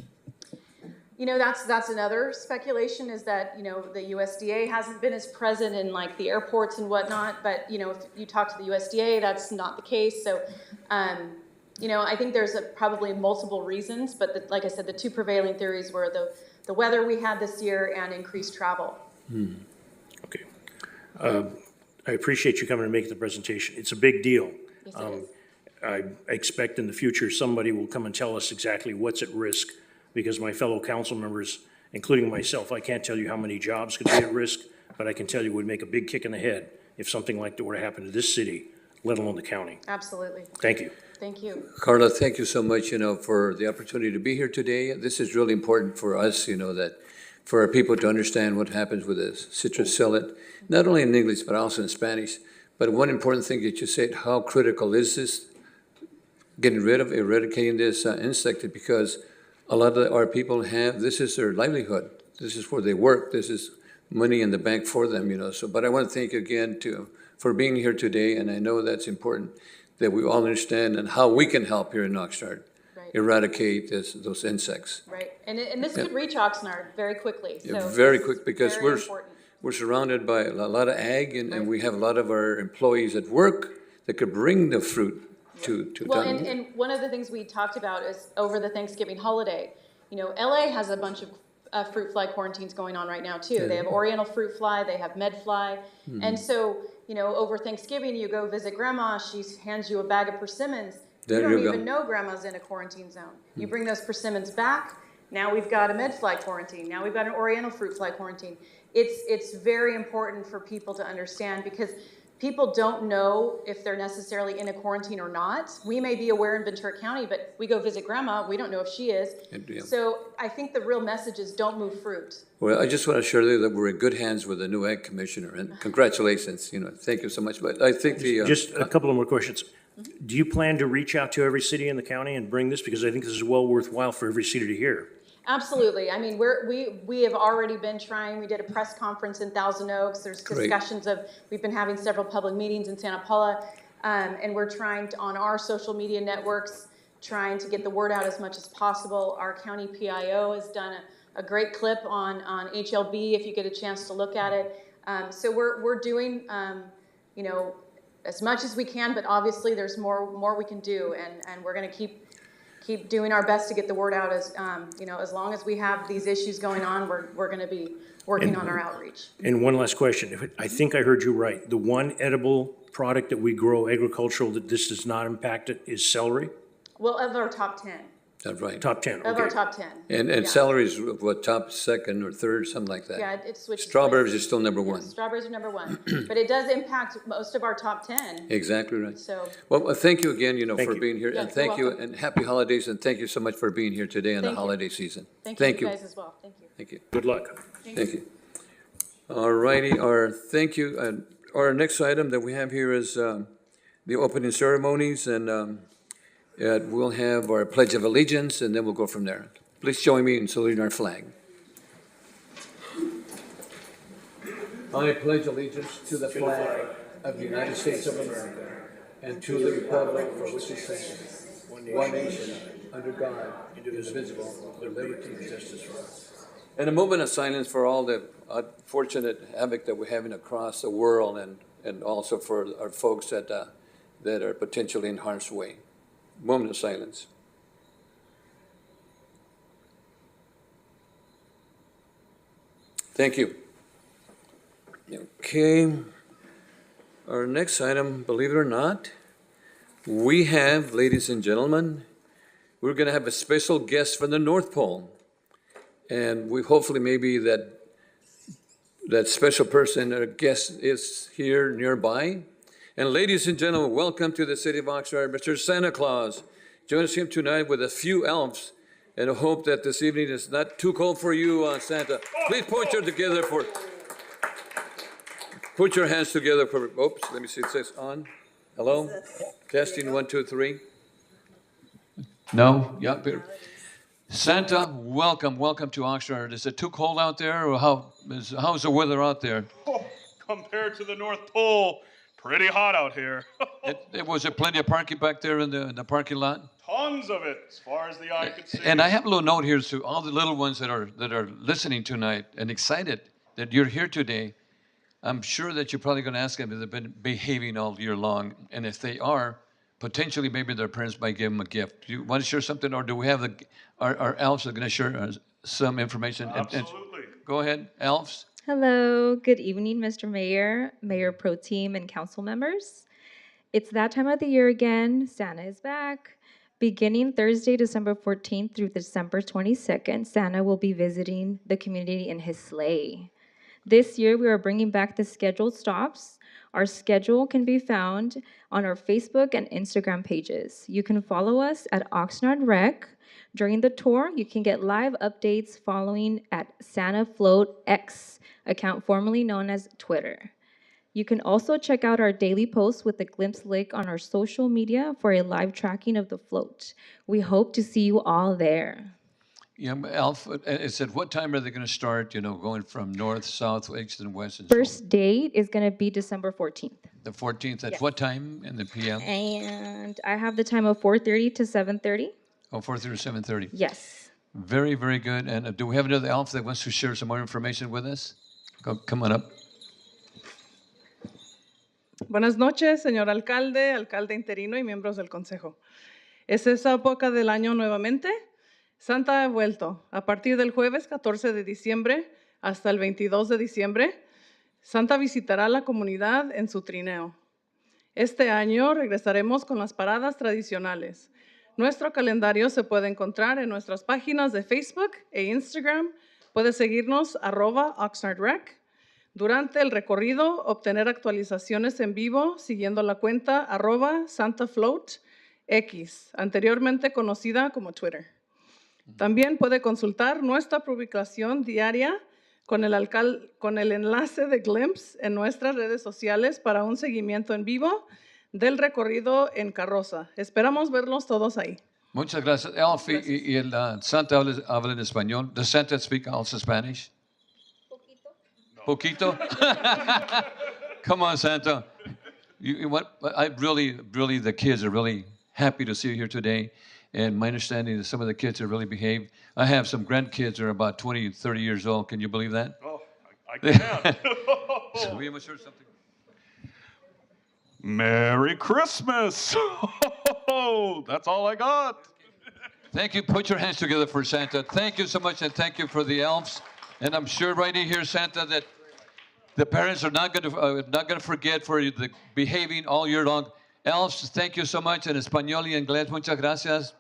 You know, that's another speculation, is that, you know, the USDA hasn't been as present in like the airports and whatnot, but, you know, if you talk to the USDA, that's not the case. So, you know, I think there's probably multiple reasons, but like I said, the two prevailing theories were the weather we had this year and increased travel. Okay. I appreciate you coming and making the presentation. It's a big deal. Yes, it is. I expect in the future somebody will come and tell us exactly what's at risk, because my fellow council members, including myself, I can't tell you how many jobs could be at risk, but I can tell you it would make a big kick in the head if something like that were to happen to this city, let alone the county. Absolutely. Thank you. Thank you. Carla, thank you so much, you know, for the opportunity to be here today. This is really important for us, you know, that for our people to understand what happens with the citrus psyllid, not only in English, but also in Spanish. But one important thing that you said, how critical is this, getting rid of, eradicating this insect, because a lot of our people have, this is their livelihood. This is where they work. This is money in the bank for them, you know. So, but I want to thank you again for being here today, and I know that's important, that we all understand and how we can help here in Oxnard. Right. Eradicate those insects. Right. And this could reach Oxnard very quickly. Yeah, So very this quick, is because very we're important. surrounded by a lot of ag, and Right. we have a lot of our employees at work that could bring the fruit to Well, town. and one of the things we talked about is over the Thanksgiving holiday, you know, LA has a bunch of fruit fly quarantines going on right now too. They have Oriental fruit fly, they have med fly. And so, you know, over Thanksgiving, you go visit grandma, she hands you a bag of persimmons. There You you don't go. even know grandma's in a quarantine zone. You bring those persimmons back, now we've got a med fly quarantine, now we've got an Oriental fruit fly quarantine. It's very important for people to understand, because people don't know if they're necessarily in a quarantine or not. We may be aware in Ventura County, but we go visit grandma, we don't know if she is. Yeah. So I think the real message is don't move fruit. Well, I just want to assure you that we're in good hands with the new ag commissioner, and congratulations, you know, thank you so much. But I think Just a couple of more questions. Do you plan to reach out to every city in the county and bring this? Because I think this is well worthwhile for every city to hear. Absolutely. I mean, we have already been trying. We did a press conference in Thousand Oaks. There's discussions we've been having several public meetings in Santa Paula, and we're trying to, on our social media networks, trying to get the word out as much as possible. Our county PIO has done a great clip on HLB, if you get a chance to look at it. So we're doing, you know, as much as we can, but obviously there's more we can do, and we're going to keep doing our best to get the word out. As you know, as long as we have these issues going on, we're going to be working on our outreach. And one last question. I think I heard you right. The one edible product that we grow agricultural that this does not impact it is celery? Well, of our top 10. that's right. Top 10, Of our okay. top 10. And yeah. celery is what, top second or third, something like that. Yeah, it switches. Strawberries places. is still number one. Strawberries are number one, but it does impact most of our top 10. Exactly right. So Well, thank you again, you know, Thank for you. being here, Yeah, and you're thank you, welcome. and happy holidays, and thank you so much for being here today on the Thank you. holiday season. thank you guys as well. Thank you. Thank you. Good luck. Thank you. All righty, thank you, Our next item that we have here is the opening ceremonies, and we'll have our Pledge of Allegiance, and then we'll go from there. Please join me in saluting our flag. I pledge allegiance to the flag of the United States of America and to the republic for which it stands, one nation, under God, indivisible, with liberty and justice for all. And a moment of silence for all the unfortunate havoc that we're having across the world, and also for our folks that are potentially in harm's way. Moment of silence. Thank you. Okay. Our next item, believe it or not, we have, ladies and gentlemen, we're going to have a special guest from the North Pole. And we hopefully maybe that special person or guest is here nearby. And ladies and gentlemen, welcome to the city of Oxnard, Mr. Santa Claus. Join us here tonight with a few elves, and I hope that this evening is not too cold for you, Santa. Please put your hands together for, oops, let me see, it says on. Hello? Testing, 1, 2, 3. No? Yeah, here. Santa, welcome to Oxnard. Is it too cold out there, or how's the weather out there? Oh, compared to the North Pole, pretty hot out here. Was there plenty of parking back there in the parking lot? Tons of it, as far as the eye could see. And I have a little note here to all the little ones that are listening tonight and excited that you're here today. I'm sure that you're probably going to ask them if they've been behaving all year long, and if they are, potentially maybe their parents might give them a gift. Do you want to share something, or do we have our elves are going to share some information? Absolutely. Go ahead, elves. Hello, good evening, Mr. Mayor, Mayor Pro Tem, and council members. It's that time of the year again. Santa is back. Beginning Thursday, December 14th through December 22nd, Santa will be visiting the community in his sleigh. This year, we are bringing back the scheduled stops. Our schedule can be found on our Facebook and Instagram pages. You can follow us at Oxnard Rec. During the tour, you can get live updates following at Santa Float X, account formerly known as Twitter. You can also check out our daily posts with the glimpse link on our social media for a live tracking of the float. We hope to see you all there. Yeah, Alf, it said, what time are they going to start, going from north, south, east, and west? And First date is going to be December 14th. the 14th, at Yes. what time in the PM? And I have the time of 4:30 to 7:30. Oh, 4:30 to 7:30. Yes. Very, very good. And do we have another elf that wants to share some more information with us? Come on up. Buenas noches, señor alcalde, alcalde interino y miembros del consejo. Es esa época del año nuevamente. Santa ha vuelto. A partir del jueves 14 de diciembre hasta el 22 de diciembre, Santa visitará la comunidad en su trineo. Este año regresaremos con las paradas tradicionales. Nuestro calendario se puede encontrar en nuestras páginas de Facebook e Instagram. Puede seguirnos @OxnardRec. Durante el recorrido, obtener actualizaciones en vivo siguiendo la cuenta @SantaFloatX, anteriormente conocida como Twitter. También puede consultar nuestra publicación diaria con el enlace de Glimpse en nuestras redes sociales para un seguimiento en vivo del recorrido en carroza. Esperamos verlos todos ahí. Muchas gracias. Alf, y el Santa habla en español. Does Santa speak also Spanish? Poquito. Come on, Santa. I really, the kids are really happy to see you here today. And my understanding is some of the kids have really behaved. I have some grandkids that are about 20, 30 years old. Can you believe that? Oh, I can. So we must share something. Merry Christmas. That's all I got. Thank you. Put your hands together for Santa. Thank you so much, and thank you for the elves. And I'm sure right in here, Santa, that the parents are not going to forget for you the behaving all year long. Elves, thank you so much. En español y inglés, muchas gracias.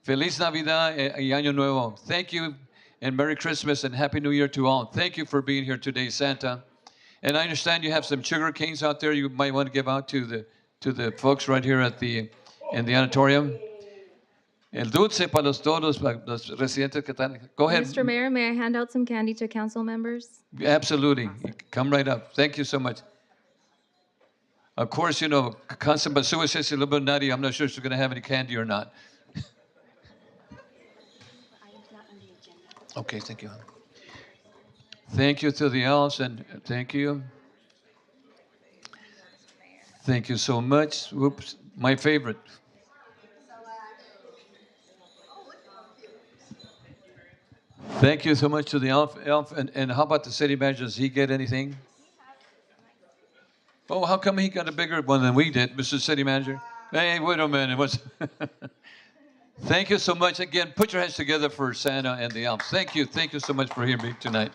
Feliz Navidad y Año Nuevo. Thank you, and Merry Christmas, and Happy New Year to all. Thank you for being here today, Santa. And I understand you have some sugar canes out there you might want to give out to the folks right here in the auditorium. El dulce para todos los residentes que están. Go ahead. Mr. Mayor, may I hand out some candy to council members? Absolutely. Come right up. Thank you so much. Of course, you know, Councilman Basua says a little bit nutty. I'm not sure she's going to have any candy or not. Okay, thank you. Thank you to the elves, and thank you. Thank you so much. Whoops, my favorite. Thank you so much to the elf. And how about the city manager? Does he get anything? Oh, how come he got a bigger one than we did, Mr. City Manager? Hey, wait a minute. Thank you so much. Again, put your hands together for Santa and the elves. Thank you. Thank you so much for hearing me tonight.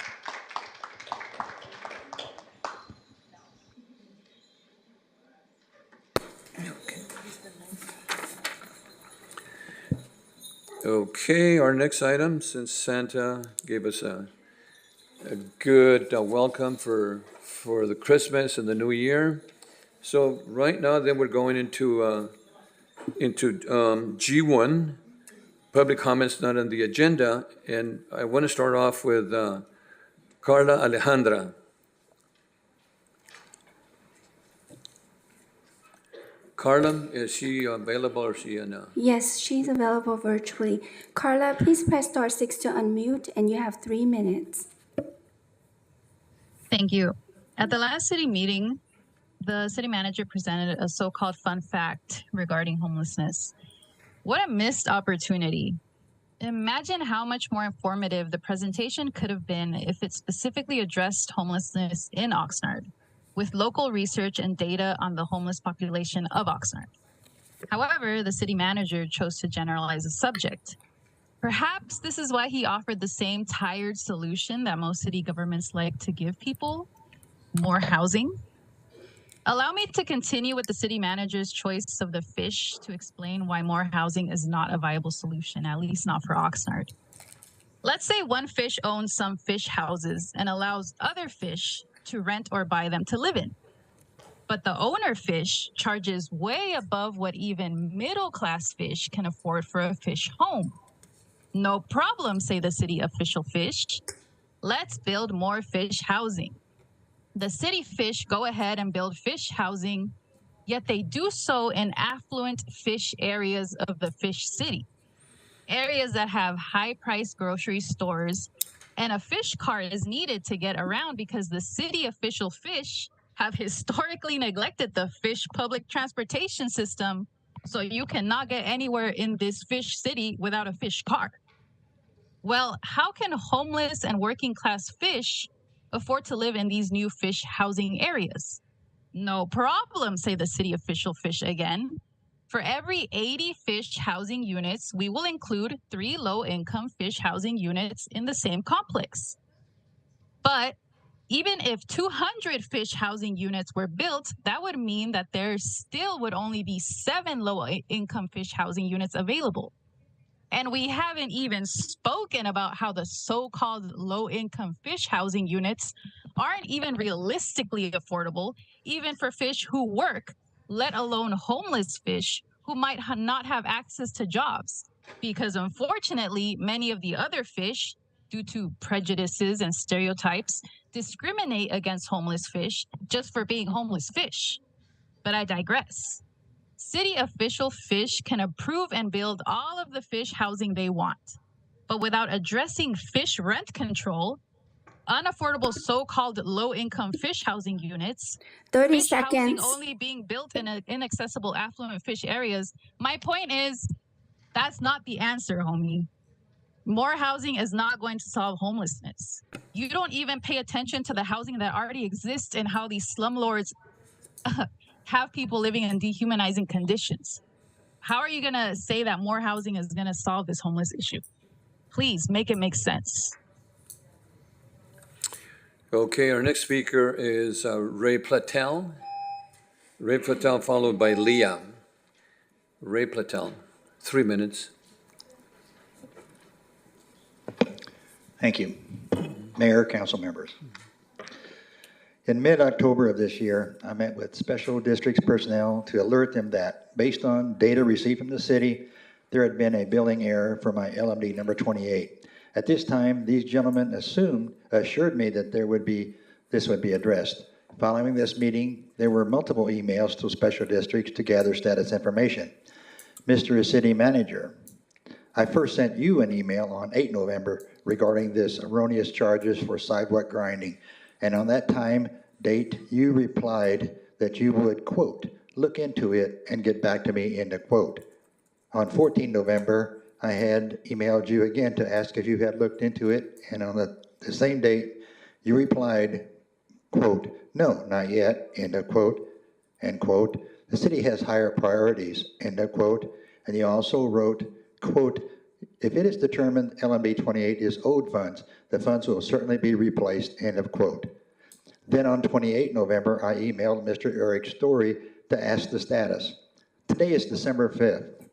Okay, our next item, since Santa gave us a good welcome for the Christmas and the New Year. So right now, then we're going into G1, public comments not on the agenda, and I want to start off with Carla Alejandra. Carla, is she available or is she in? Yes, she's available virtually. Carla, please press star 6 to unmute, and you have 3 minutes. Thank you. At the last city meeting, the city manager presented a so-called fun fact regarding homelessness. What a missed opportunity. Imagine how much more informative the presentation could have been if it specifically addressed homelessness in Oxnard, with local research and data on the homeless population of Oxnard. However, the city manager chose to generalize the subject. Perhaps this is why he offered the same tired solution that most city governments like to give people: more housing. Allow me to continue with the city manager's choice of the fish to explain why more housing is not a viable solution, at least not for Oxnard. Let's say one fish owns some fish houses and allows other fish to rent or buy them to live in. But the owner fish charges way above what even middle-class fish can afford for a fish home. No problem, say the city official fish. Let's build more fish housing. The city fish go ahead and build fish housing, yet they do so in affluent fish areas of the fish city. Areas that have high-priced grocery stores, and a fish cart is needed to get around because the city official fish have historically neglected the fish public transportation system, so you cannot get anywhere in this fish city without a fish cart. Well, how can homeless and working class fish afford to live in these new fish housing areas? No problem, say the city official fish again. For every 80 fish housing units, we will include 3 low-income fish housing units in the same complex. But even if 200 fish housing units were built, that would mean that there still would only be 7 low-income fish housing units available. And we haven't even spoken about how the so-called low-income fish housing units aren't even realistically affordable, even for fish who work, let alone homeless fish who might not have access to jobs. Because unfortunately, many of the other fish, due to prejudices and stereotypes, discriminate against homeless fish just for being homeless fish. But I digress. City official fish can approve and build all of the fish housing they want. But without addressing fish rent control, unaffordable so-called low-income fish housing units, 30 fish housing seconds. only being built in inaccessible affluent fish areas, my point is, that's not the answer, homie. More housing is not going to solve homelessness. You don't even pay attention to the housing that already exists and how these slumlords have people living in dehumanizing conditions. How are you going to say that more housing is going to solve this homeless issue? Please make it make sense. Okay, our next speaker is Ray Platel. Ray Platel, followed by Leah. Ray Platel, 3 minutes. Thank you. Mayor, council members. In mid-October of this year, I met with special districts personnel to alert them that, based on data received from the city, there had been a billing error for my LMD number 28. At this time, these gentlemen assured me that this would be addressed. Following this meeting, there were multiple emails to special districts to gather status information. Mr. City Manager, I first sent you an email on 8 November regarding this erroneous charges for sidewalk grinding. And on that time date, you replied that you would, quote, look into it and get back to me, end of quote. On 14 November, I had emailed you again to ask if you had looked into it. And on the same date, you replied, quote, no, not yet, end of quote, end quote. The city has higher priorities, end of quote. And you also wrote, quote, if it is determined LMB 28 is owed funds, the funds will certainly be replaced, end of quote. Then on 28 November, I emailed Mr. Eric Story to ask the status. Today is December 5th,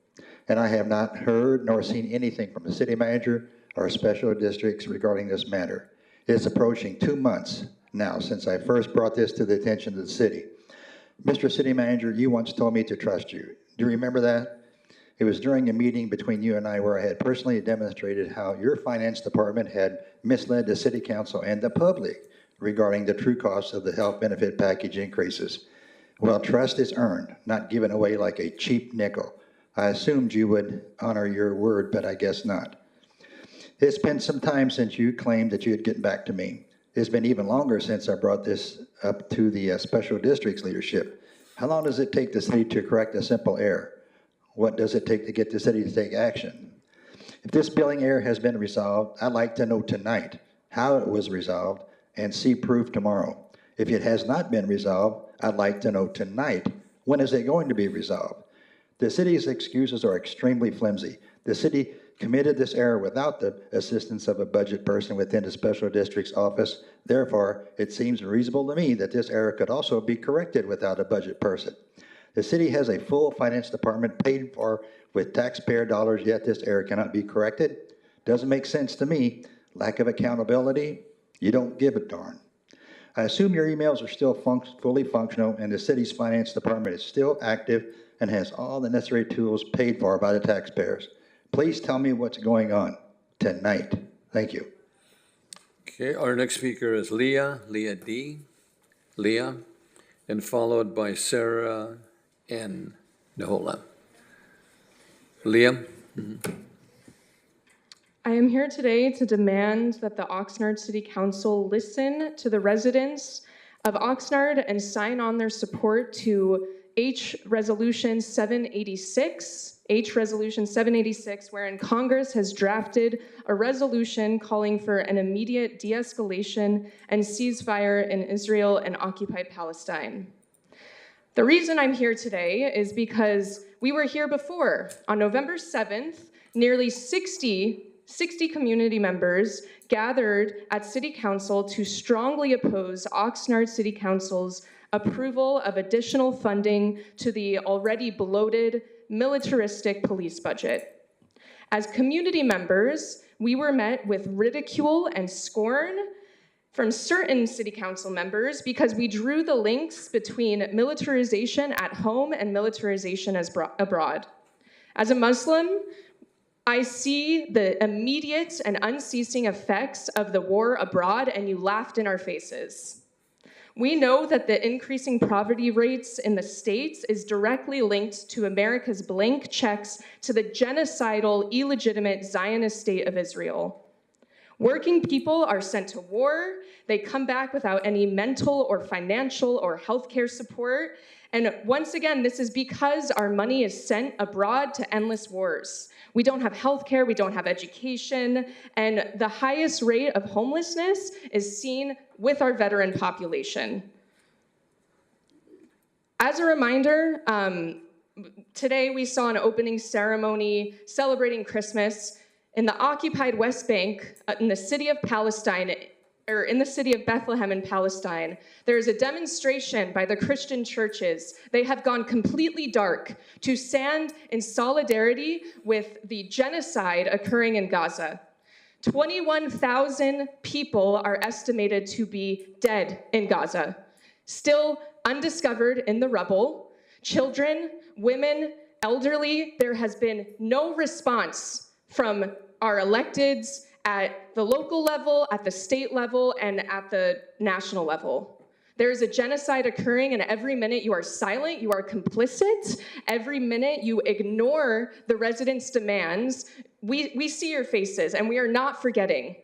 and I have not heard nor seen anything from the city manager or special districts regarding this matter. It is approaching 2 months now since I first brought this to the attention of the city. Mr. City Manager, you once told me to trust you. Do you remember that? It was during a meeting between you and I where I had personally demonstrated how your finance department had misled the city council and the public regarding the true costs of the health benefit package increases. Well, trust is earned, not given away like a cheap nickel. I assumed you would honor your word, but I guess not. It's been some time since you claimed that you had gotten back to me. It's been even longer since I brought this up to the special districts leadership. How long does it take the city to correct a simple error? What does it take to get the city to take action? If this billing error has been resolved, I'd like to know tonight how it was resolved and see proof tomorrow. If it has not been resolved, I'd like to know tonight, when is it going to be resolved? The city's excuses are extremely flimsy. The city committed this error without the assistance of a budget person within the special district's office. Therefore, it seems reasonable to me that this error could also be corrected without a budget person. The city has a full finance department paid for with taxpayer dollars, yet this error cannot be corrected. Doesn't make sense to me. Lack of accountability, you don't give a darn. I assume your emails are still fully functional and the city's finance department is still active and has all the necessary tools paid for by the taxpayers. Please tell me what's going on tonight. Thank you. Okay, our next speaker is Leah D. Leah, and followed by Sarah N. Nahola. Leah? I am here today to demand that the Oxnard City Council listen to the residents of Oxnard and sign on their support to Resolution 786, wherein Congress has drafted a resolution calling for an immediate de-escalation and ceasefire in Israel and occupied Palestine. The reason I'm here today is because we were here before. On November 7th, nearly 60 community members gathered at City Council to strongly oppose Oxnard City Council's approval of additional funding to the already bloated militaristic police budget. As community members, we were met with ridicule and scorn from certain City Council members because we drew the links between militarization at home and militarization abroad. As a Muslim, I see the immediate and unceasing effects of the war abroad, and you laughed in our faces. We know that the increasing poverty rates in the States is directly linked to America's blank checks to the genocidal, illegitimate Zionist state of Israel. Working people are sent to war. They come back without any mental or financial or healthcare support. And once again, this is because our money is sent abroad to endless wars. We don't have healthcare, we don't have education, and the highest rate of homelessness is seen with our veteran population. As a reminder, today we saw an opening ceremony celebrating Christmas in the occupied West Bank in the city of Palestine, or in the city of Bethlehem in Palestine. There is a demonstration by the Christian churches. They have gone completely dark to stand in solidarity with the genocide occurring in Gaza. 21,000 people are estimated to be dead in Gaza, still undiscovered in the rubble. Children, women, elderly, there has been no response from our electeds at the local level, at the state level, and at the national level. There is a genocide occurring, and every minute you are silent, you are complicit. Every minute you ignore the residents' demands. We see your faces, and we are not forgetting.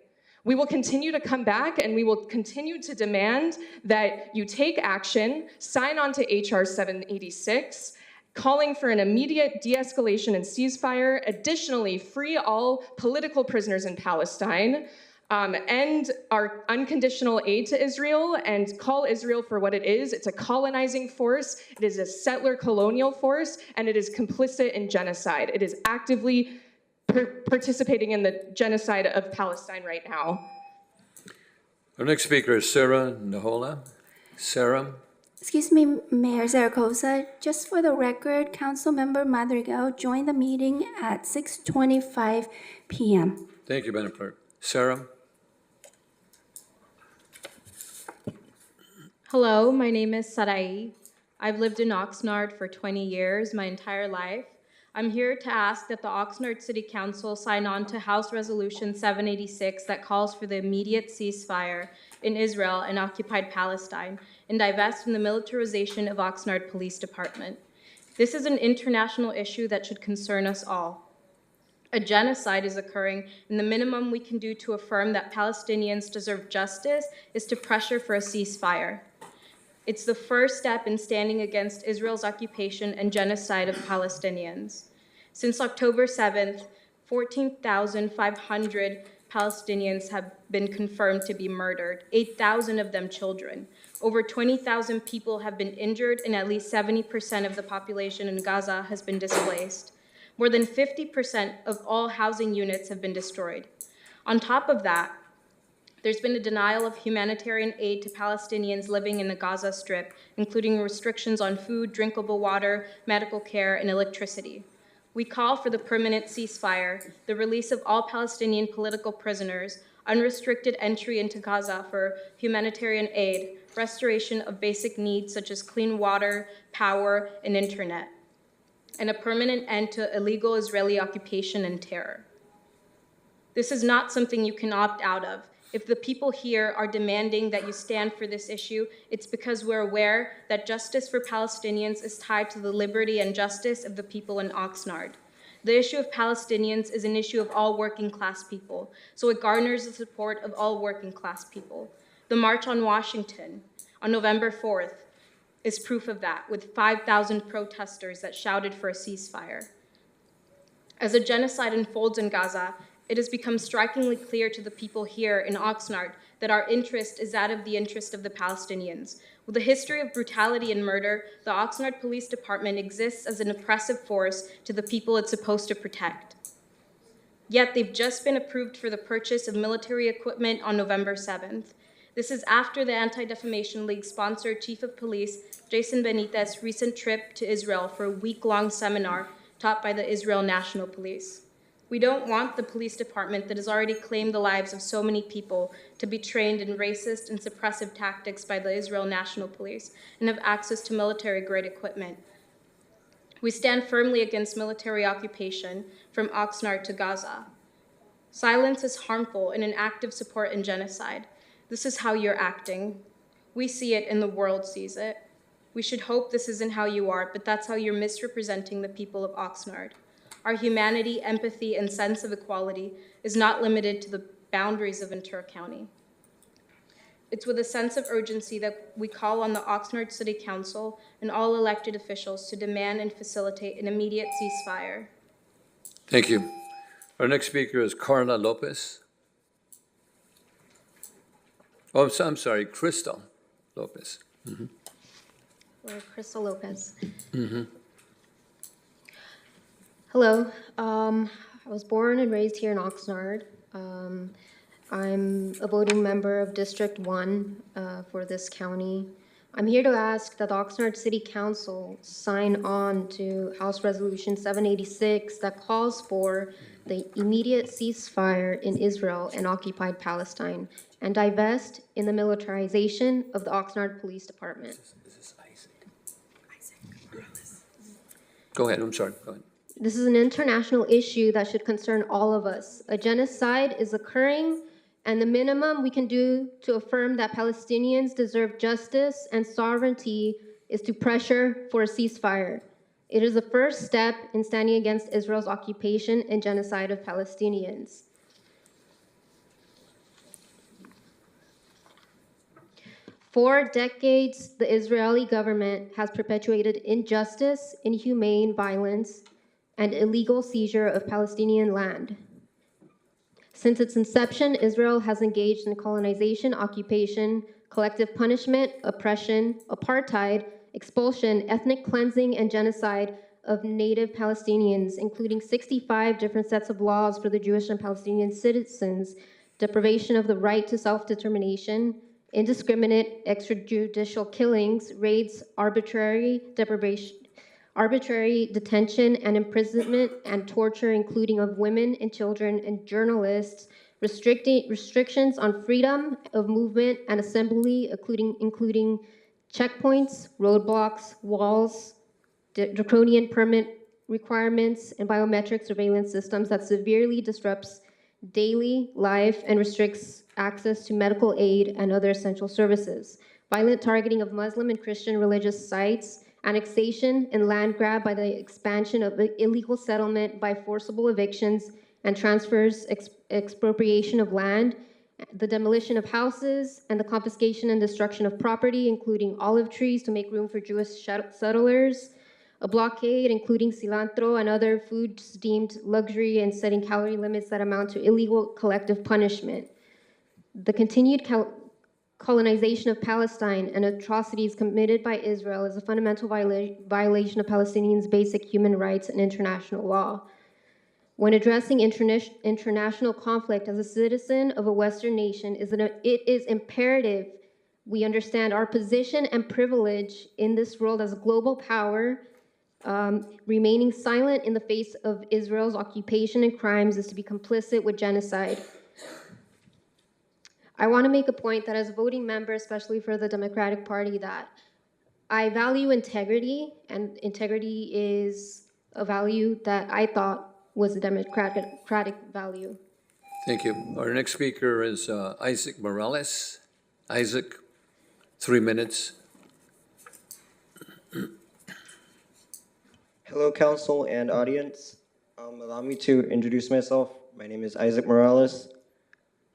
We will continue to come back, and we will continue to demand that you take action, sign on to HR 786, calling for an immediate de-escalation and ceasefire. Additionally, free all political prisoners in Palestine, end our unconditional aid to Israel, and call Israel for what it is. It's a colonizing force, it is a settler colonial force, and it is complicit in genocide. It is actively participating in the genocide of Palestine right now. Our next speaker is Sarah Nahola. Sarah? Excuse me, Mayor Zaragoza, just for the record, Councilmember Madrigal joined the meeting at 6:25 p.m. Thank you, Madam Clerk. Sarah? Hello, my name is Sarai. I've lived in Oxnard for 20 years, my entire life. I'm here to ask that the Oxnard City Council sign on to House Resolution 786 that calls for the immediate ceasefire in Israel and occupied Palestine and divest from the militarization of Oxnard Police Department. This is an international issue that should concern us all. A genocide is occurring, and the minimum we can do to affirm that Palestinians deserve justice is to pressure for a ceasefire. It's the first step in standing against Israel's occupation and genocide of Palestinians. Since October 7th, 14,500 Palestinians have been confirmed to be murdered, 8,000 of them children. Over 20,000 people have been injured, and at least 70% of the population in Gaza has been displaced. More than 50% of all housing units have been destroyed. On top of that, there's been a denial of humanitarian aid to Palestinians living in the Gaza Strip, including restrictions on food, drinkable water, medical care, and electricity. We call for the permanent ceasefire, the release of all Palestinian political prisoners, unrestricted entry into Gaza for humanitarian aid, restoration of basic needs such as clean water, power, and internet, and a permanent end to illegal Israeli occupation and terror. This is not something you can opt out of. If the people here are demanding that you stand for this issue, it's because we're aware that justice for Palestinians is tied to the liberty and justice of the people in Oxnard. The issue of Palestinians is an issue of all working class people, so it garners the support of all working class people. The March on Washington on November 4th is proof of that, with 5,000 protesters that shouted for a ceasefire. As a genocide unfolds in Gaza, it has become strikingly clear to the people here in Oxnard that our interest is that of the interest of the Palestinians. With a history of brutality and murder, the Oxnard Police Department exists as an oppressive force to the people it's supposed to protect. Yet they've just been approved for the purchase of military equipment on November 7th. This is after the Anti-Defamation League sponsored Chief of Police Jason Benitez's recent trip to Israel for a week-long seminar taught by the Israel National Police. We don't want the police department that has already claimed the lives of so many people to be trained in racist and suppressive tactics by the Israel National Police and have access to military-grade equipment. We stand firmly against military occupation from Oxnard to Gaza. Silence is harmful and an act of support in genocide. This is how you're acting. We see it and the world sees it. We should hope this isn't how you are, but that's how you're misrepresenting the people of Oxnard. Our humanity, empathy, and sense of equality is not limited to the boundaries of Ventura County. It's with a sense of urgency that we call on the Oxnard City Council and all elected officials to demand and facilitate an immediate ceasefire. Thank you. Our next speaker is Carla Lopez. Oh, I'm sorry, Crystal Lopez. Or Crystal Lopez. Mm-hmm. Hello. I was born and raised here in Oxnard. I'm a voting member of District 1 for this county. I'm here to ask that the Oxnard City Council sign on to House Resolution 786 that calls for the immediate ceasefire in Israel and occupied Palestine and divest in the militarization of the Oxnard Police Department. Go ahead, I'm sorry, go ahead. This is an international issue that should concern all of us. A genocide is occurring, And the minimum we can do to affirm that Palestinians deserve justice and sovereignty is to pressure for a ceasefire. It is the first step in standing against Israel's occupation and genocide of Palestinians. For decades, the Israeli government has perpetuated injustice, inhumane violence, and illegal seizure of Palestinian land. Since its inception, Israel has engaged in colonization, occupation, collective punishment, oppression, apartheid, expulsion, ethnic cleansing, and genocide of native Palestinians, including 65 different sets of laws for the Jewish and Palestinian citizens, deprivation of the right to self-determination, indiscriminate extrajudicial killings, raids, arbitrary detention and imprisonment and torture, including of women and children and journalists, restrictions on freedom of movement and assembly, including checkpoints, roadblocks, walls, draconian permit requirements, and biometric surveillance systems that severely disrupts daily life and restricts access to medical aid and other essential services. Violent targeting of Muslim and Christian religious sites, annexation and land grab by the expansion of illegal settlement by forcible evictions and transfers, expropriation of land, the demolition of houses, and the confiscation and destruction of property, including olive trees to make room for Jewish settlers, a blockade, including cilantro and other foods deemed luxury, and setting calorie limits that amount to illegal collective punishment. The continued colonization of Palestine and atrocities committed by Israel is a fundamental violation of Palestinians' basic human rights and international law. When addressing international conflict as a citizen of a Western nation, it is imperative we understand our position and privilege in this world as a global power. Remaining silent in the face of Israel's occupation and crimes is to be complicit with genocide. I want to make a point that as a voting member, especially for the Democratic Party, that I value integrity, and integrity is a value that I thought was a democratic value. Thank you. Our next speaker is Isaac Morales. Isaac, 3 minutes. Hello, council and audience. Allow me to introduce myself. My name is Isaac Morales.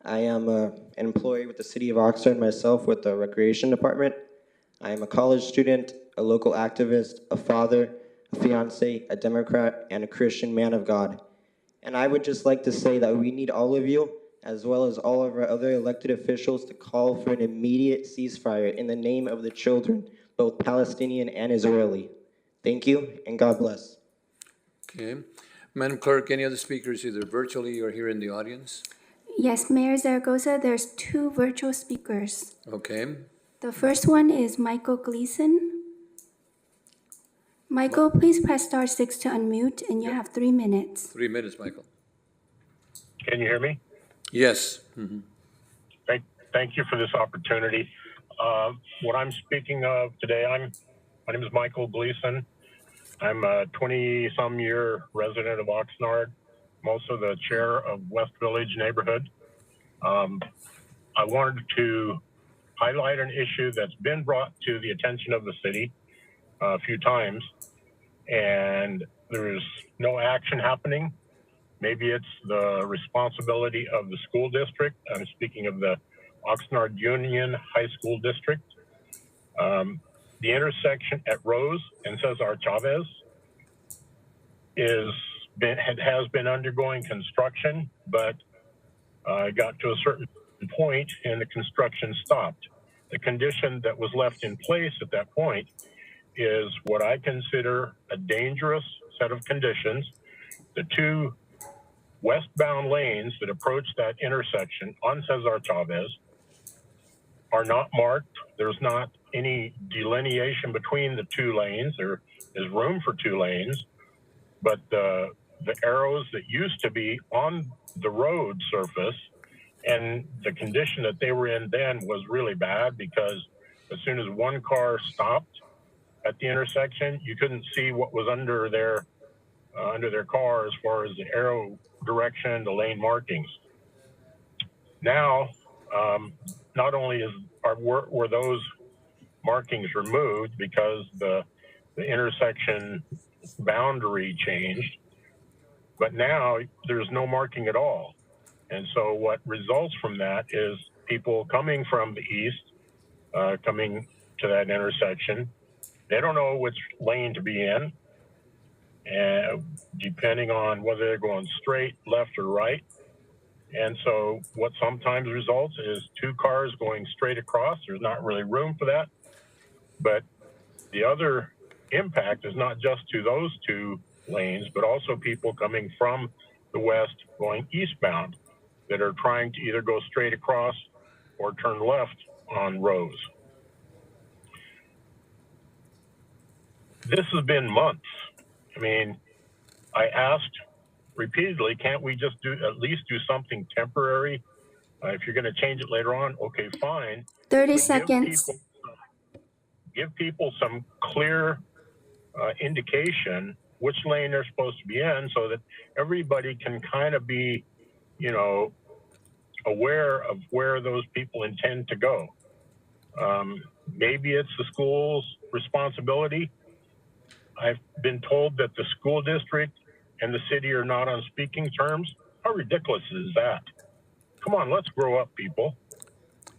I am an employee with the city of Oxnard myself with the recreation department. I am a college student, a local activist, a father, a fiance, a Democrat, and a Christian man of God. And I would just like to say that we need all of you, as well as all of our other elected officials, to call for an immediate ceasefire in the name of the children, both Palestinian and Israeli. Thank you, and God bless. Okay. Madam Clerk, any other speakers, either virtually or here in the audience? Yes, Mayor Zaragoza, there's 2 virtual speakers. Okay. The first one is Michael Gleason. Michael, please press *6 to unmute, and you have 3 minutes. 3 minutes, Michael. Can you hear me? Yes. Mm-hmm. Thank you for this opportunity. What I'm speaking of today, my name is Michael Gleason. I'm a 20-some year resident of Oxnard. I'm also the chair of West Village neighborhood. I wanted to highlight an issue that's been brought to the attention of the city a few times, and there's no action happening. Maybe it's the responsibility of the school district. I'm speaking of the Oxnard Union High School District. The intersection at Rose and Cesar Chavez has been undergoing construction, but got to a certain point and the construction stopped. The condition that was left in place at that point is what I consider a dangerous set of conditions. The 2 westbound lanes that approach that intersection on Cesar Chavez are not marked. There's not any delineation between the 2 lanes. There is room for 2 lanes, but the arrows that used to be on the road surface, and the condition that they were in then was really bad, because as soon as one car stopped at the intersection, you couldn't see what was under their car as far as the arrow direction, the lane markings. Now, not only were those markings removed because the intersection boundary changed, but now there's no marking at all. And so what results from that is people coming from the east, coming to that intersection, they don't know which lane to be in, and depending on whether they're going straight, left, or right. And so what sometimes results is two cars going straight across. There's not really room for that. But the other impact is not just to those two lanes, but also people coming from the west going eastbound that are trying to either go straight across or turn left on Rose. This has been months. I mean, I asked repeatedly, can't we just at least do something temporary? If you're going to change it later on, okay, fine. 30 seconds. Give people some clear indication which lane they're supposed to be in so that everybody can kind of be, you know, aware of where those people intend to go. Maybe it's the school's responsibility. I've been told that the school district and the city are not on speaking terms. How ridiculous is that? Come on, let's grow up, people.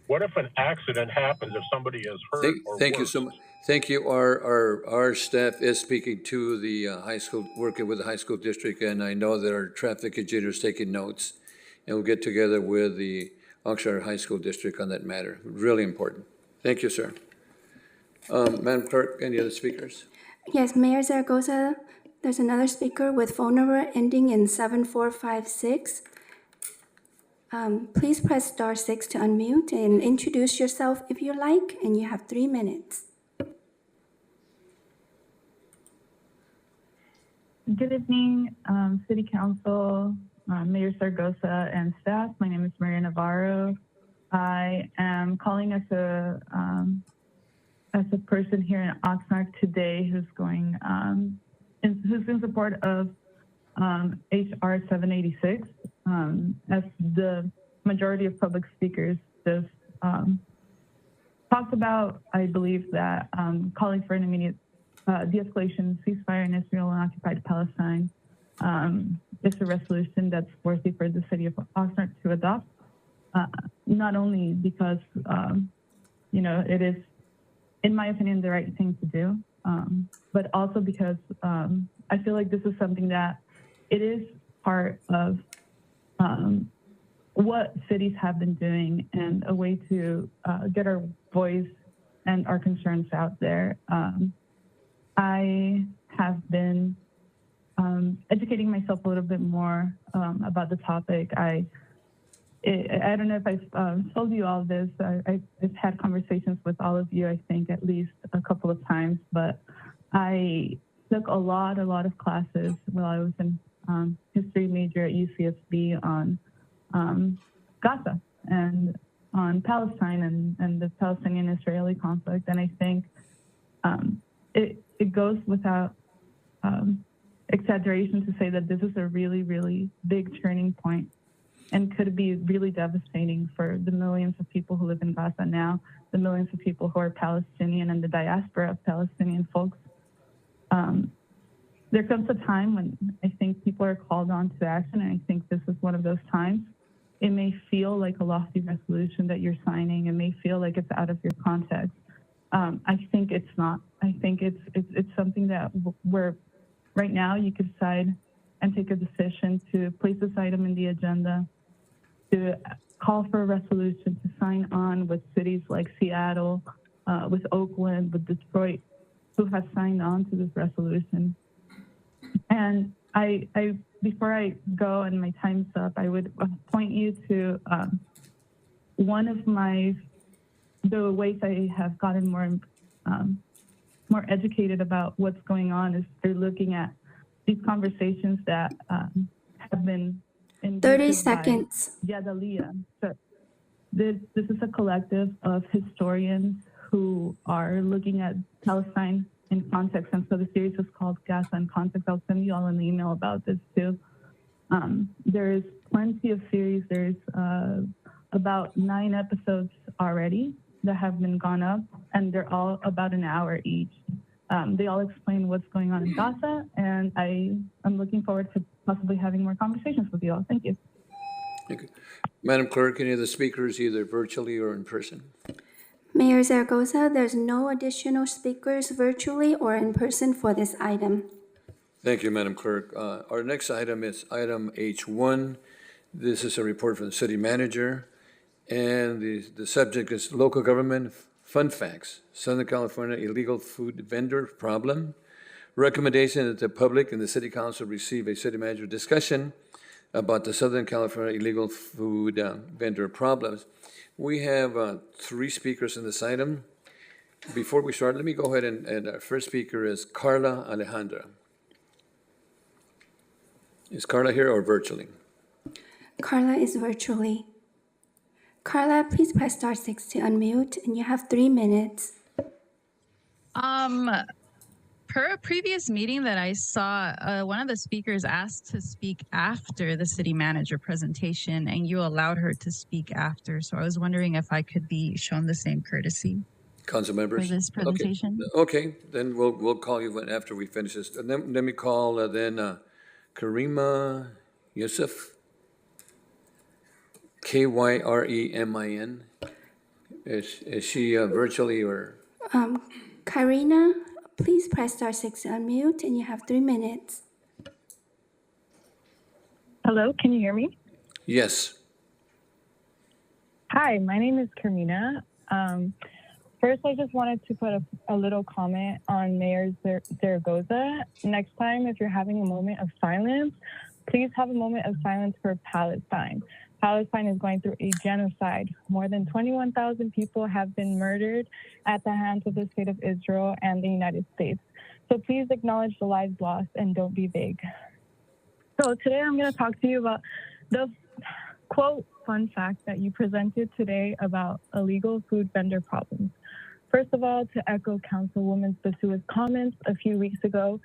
What if an accident happens if somebody is hurt or Thank you worse? so much. Thank you. Our staff is speaking to the high school, working with the high school district, and I know that our traffic engineer is taking notes, and we'll get together with the Oxnard High School District on that matter. Really important. Thank you, sir. Madam Clerk, any other speakers? Yes, Mayor Zaragoza, there's another speaker with phone number ending in 7456. Please press *6 to unmute and introduce yourself if you like, and you have 3 minutes. Good evening, City Council, Mayor Zaragoza, and staff. My name is Maria Navarro. I am calling as a person here in Oxnard today who's going, who's in support of HR 786. As the majority of public speakers just talked about, I believe that calling for an immediate de-escalation ceasefire in Israel and occupied Palestine is a resolution that's worthy for the city of Oxnard to adopt. Not only because, you know, it is, in my opinion, the right thing to do, but also because I feel like this is something that it is part of what cities have been doing and a way to get our voice and our concerns out there. I have been educating myself a little bit more about the topic. I don't know if I've told you all this. I've had conversations with all of you, I think, at least a couple of times, but I took a lot of classes while I was in history major at UCSB on Gaza and on Palestine and the Palestinian-Israeli conflict. And I think it goes without exaggeration to say that this is a really, really big turning point and could be really devastating for the millions of people who live in Gaza now, the millions of people who are Palestinian and the diaspora of Palestinian folks. There comes a time when I think people are called on to action, and I think this is one of those times. It may feel like a lofty resolution that you're signing. It may feel like it's out of your context. I think it's not. I think it's something that we're, right now you could decide and take a decision to place this item in the agenda, to call for a resolution to sign on with cities like Seattle, with Oakland, with Detroit, who have signed on to this resolution. And I before I go and my time's up, I would point you to one of the ways I have gotten more educated about what's going on is through looking at these conversations that have been in 30 seconds. Yadalia. So this is a collective of historians who are looking at Palestine in context, and so the series is called Gaza in Context. I'll send you all an email about this too. There is plenty of series. There's a about 9 episodes already that have been gone up, and they're all about an hour each. They all explain what's going on in Gaza, and I'm looking forward to possibly having more conversations with you all. Thank you. Thank you. Madam Clerk, any of the speakers, either virtually or in person? Mayor Zaragoza, there's no additional speakers virtually or in person for this item. Thank you, Madam Clerk. Our next item is item H1. This is a report from the city manager, and the subject is local government fun facts, Southern California illegal food vendor problem. Recommendation that the public and the city council receive a city manager discussion about the Southern California illegal food vendor problems. We have 3 speakers in this item. Before we start, let me go ahead and our first speaker is Carla Alejandra. Is Carla here or virtually? Carla is virtually. Carla, please press star 6 to unmute, and you have 3 minutes. Per a previous meeting that I saw, one of the speakers asked to speak after the city manager presentation, and you allowed her to speak after. So I was wondering if I could be shown the same courtesy Council members? for this presentation. Okay, then we'll call you after we finish this. And then let me call then Karima Yusuf, Kyremin. Is she virtually or? Karina, please press star 6 to unmute, and you have 3 minutes. Hello, can you hear me? Yes. Hi, my name is Carmina. First, I just wanted to put a little comment on Mayor Zaragoza. Next time, if you're having a moment of silence, please have a moment of silence for Palestine. Palestine is going through a genocide. More than 21,000 people have been murdered at the hands of the state of Israel and the United States. So please acknowledge the lives lost and don't be vague. So today I'm going to talk to you about the quote fun fact that you presented today about illegal food vendor problems. First of all, to echo Councilwoman Basua's comments a few weeks ago,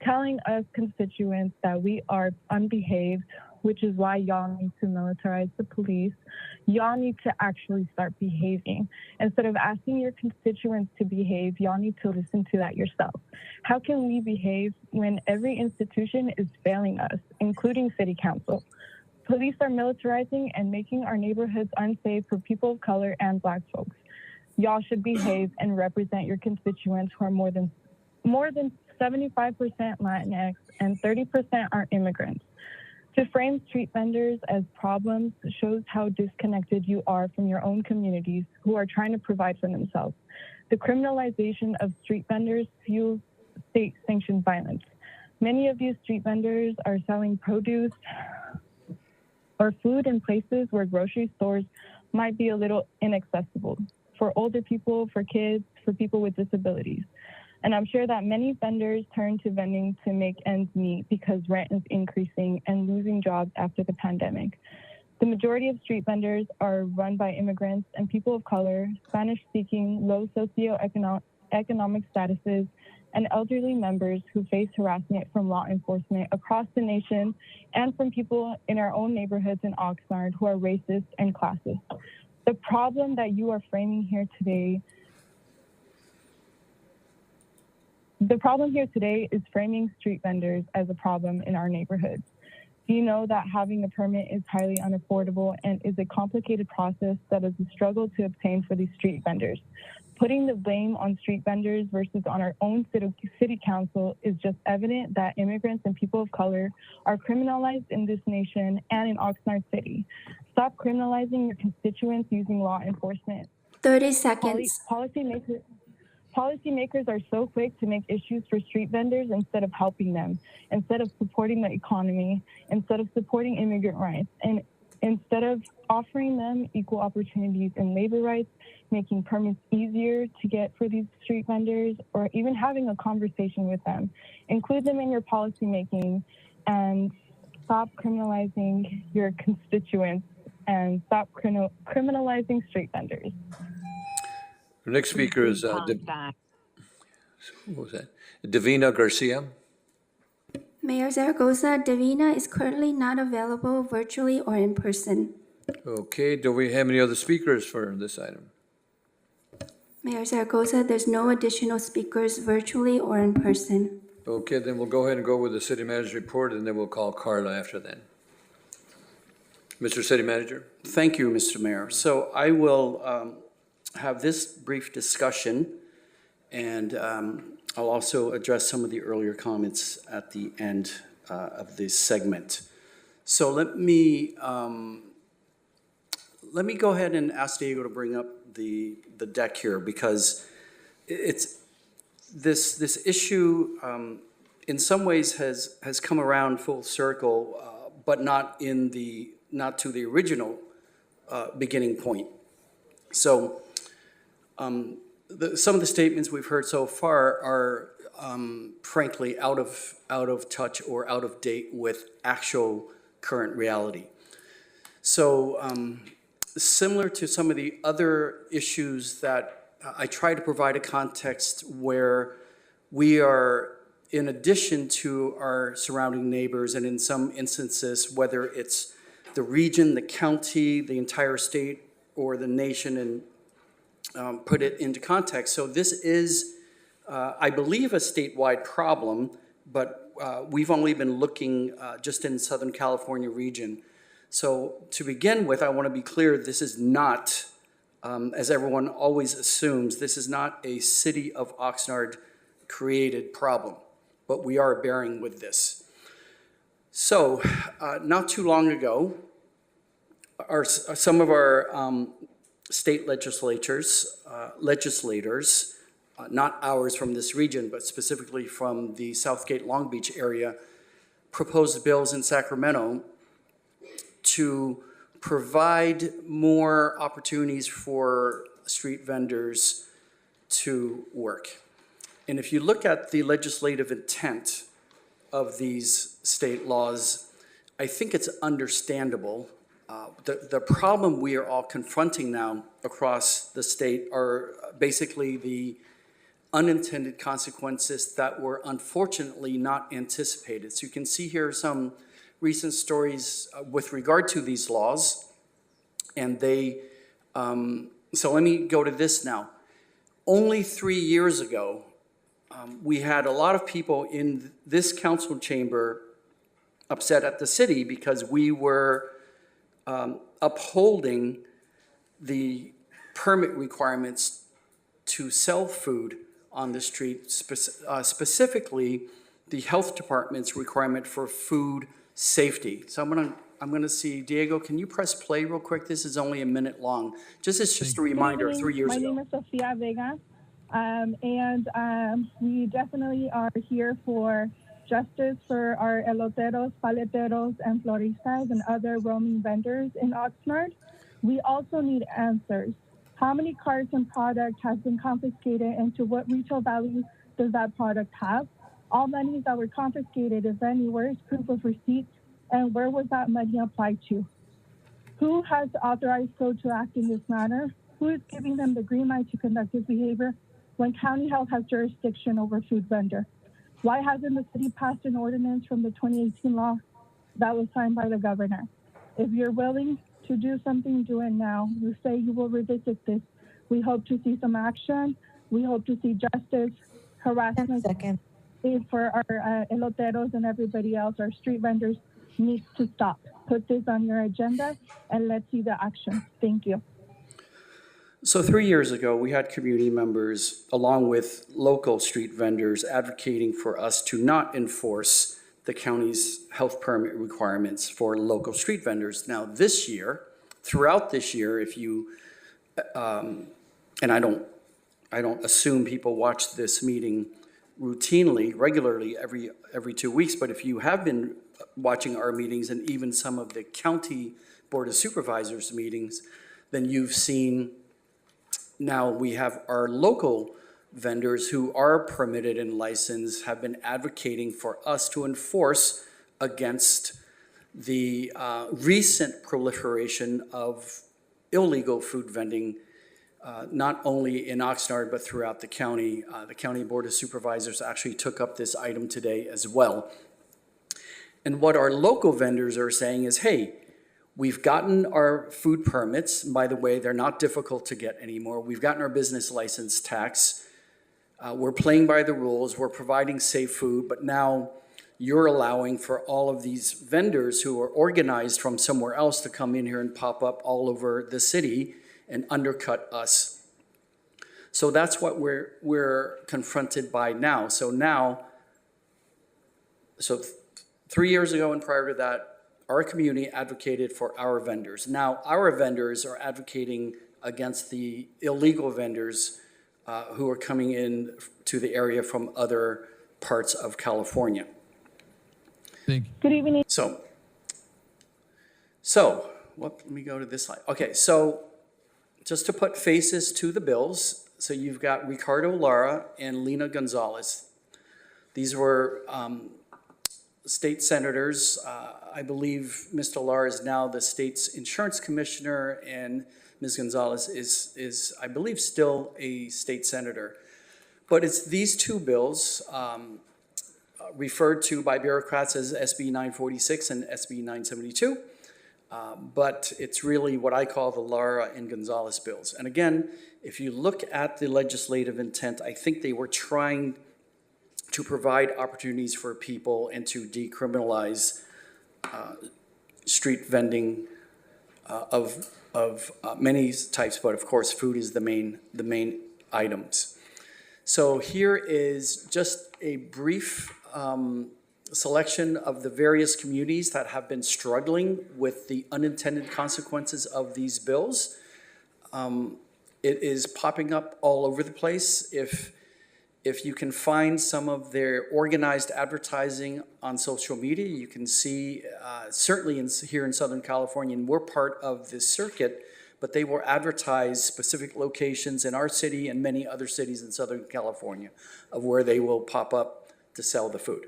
telling us constituents that we are unbehaved, which is why y'all need to militarize the police. Y'all need to actually start behaving. Instead of asking your constituents to behave, y'all need to listen to that yourself. How can we behave when every institution is failing us, including City Council? Police are militarizing and making our neighborhoods unsafe for people of color and Black folks. Y'all should behave and represent your constituents who are more than 75% Latinx and 30% are immigrants. To frame street vendors as problems shows how disconnected you are from your own communities who are trying to provide for themselves. The criminalization of street vendors fuels state-sanctioned violence. Many of these street vendors are selling produce or food in places where grocery stores might be a little inaccessible for older people, for kids, for people with disabilities. And I'm sure that many vendors turn to vending to make ends meet because rent is increasing and losing jobs after the pandemic. The majority of street vendors are run by immigrants and people of color, Spanish-speaking, low socioeconomic statuses, and elderly members who face harassment from law enforcement across the nation and from people in our own neighborhoods in Oxnard who are racist and classist. The problem that you are framing here today is framing street vendors as a problem in our neighborhoods. Do you know that having a permit is highly unaffordable and is a complicated process that is a struggle to obtain for these street vendors? Putting the blame on street vendors versus on our own city council is just evident that immigrants and people of color are criminalized in this nation and in Oxnard City. Stop criminalizing your constituents using law enforcement. 30 seconds. Policymakers are so quick to make issues for street vendors instead of helping them, instead of supporting the economy, instead of supporting immigrant rights, and instead of offering them equal opportunities in labor rights, making permits easier to get for these street vendors, or even having a conversation with them. Include them in your policymaking and stop criminalizing your constituents and stop criminalizing street vendors. The next speaker is Davina Garcia. Mayor Zaragoza, Davina is currently not available virtually or in person. Okay, do we have any other speakers for this item? Mayor Zaragoza, there's no additional speakers virtually or in person. Okay, then we'll go ahead and go with the city manager's report, and then we'll call Carla after that. Mr. City Manager? Thank you, Mr. Mayor. So I will have this brief discussion, and I'll also address some of the earlier comments at the end of this segment. So let me go ahead and ask Diego to bring up the deck here, because it's this issue in some ways has come around full circle, but not to the original beginning point. So some of the statements we've heard so far are frankly out of touch or out of date with actual current reality. So similar to some of the other issues that I try to provide a context where we are, in addition to our surrounding neighbors, and in some instances, whether it's the region, the county, the entire state, or the nation, and put it into context. So this is, I believe, a statewide problem, but we've only been looking just in Southern California region. So to begin with, I want to be clear, this is not, as everyone always assumes, this is not a city of Oxnard created problem, but we are bearing with this. So not too long ago, some of our state legislators, not ours from this region, but specifically from the Southgate Long Beach area, proposed bills in Sacramento to provide more opportunities for street vendors to work. And if you look at the legislative intent of these state laws, I think it's understandable. The problem we are all confronting now across the state are basically the unintended consequences that were unfortunately not anticipated. So you can see here some recent stories with regard to these laws, and so let me go to this now. Only 3 years ago, we had a lot of people in this council chamber upset at the city because we were upholding the permit requirements to sell food on the street, specifically the health department's requirement for food safety. So I'm gonna see, Diego, can you press play real quick? This is only a minute long. It's just a reminder, 3 years ago. My name is Sofia Vega, and we definitely are here for justice for our eloteros, paleteros, and floristas and other roaming vendors in Oxnard. We also need answers. How many carts and product has been confiscated, and to what retail value does that product have? All monies that were confiscated, if any, where is proof of receipts, and where was that money applied to? Who has authorized code to act in this manner? Who is giving them the green light to conduct this behavior when county health has jurisdiction over food vendor? Why hasn't the city passed an ordinance from the 2018 law that was signed by the governor? If you're willing to do something, do it now. You say you will revisit this. We hope to see some action. We hope to see justice. Harassment for our eloteros and everybody else, our street vendors, needs to stop. Put this on your agenda and let's see the action. Thank you. So 3 years ago, we had community members, along with local street vendors, advocating for us to not enforce the county's health permit requirements for local street vendors. Now, this year, throughout this year, if you, and I don't assume people watch this meeting routinely, regularly, every 2 weeks, but if you have been watching our meetings and even some of the county board of supervisors meetings, then you've seen now we have our local vendors who are permitted and licensed have been advocating for us to enforce against the recent proliferation of illegal food vending, not only in Oxnard, but throughout the county. The county board of supervisors actually took up this item today as well. And what our local vendors are saying is, hey, We've gotten our food permits. By the way, they're not difficult to get anymore. We've gotten our business license tax. We're playing by the rules. We're providing safe food, but now you're allowing for all of these vendors who are organized from somewhere else to come in here and pop up all over the city and undercut us. So that's what we're confronted by now. So 3 years ago and prior to that, our community advocated for our vendors. Now our vendors are advocating against the illegal vendors who are coming in to the area from other parts of California. Thank you. Good evening. So let me go to this slide. Okay, so just to put faces to the bills, so you've got Ricardo Lara and Lena Gonzalez. These were state senators. I believe Mr. Lara is now the state's insurance commissioner, and Ms. Gonzalez is I believe, still a state senator. But it's these two bills referred to by bureaucrats as SB 946 and SB 972. But it's really what I call the Lara and Gonzalez bills. And again, if you look at the legislative intent, I think they were trying to provide opportunities for people and to decriminalize street vending of many types, but of course, food is the main items. So here is just a brief selection of the various communities that have been struggling with the unintended consequences of these bills. It is popping up all over the place. If you can find some of their organized advertising on social media, you can see, certainly here in Southern California, and we're part of this circuit, but they will advertise specific locations in our city and many other cities in Southern California of where they will pop up to sell the food.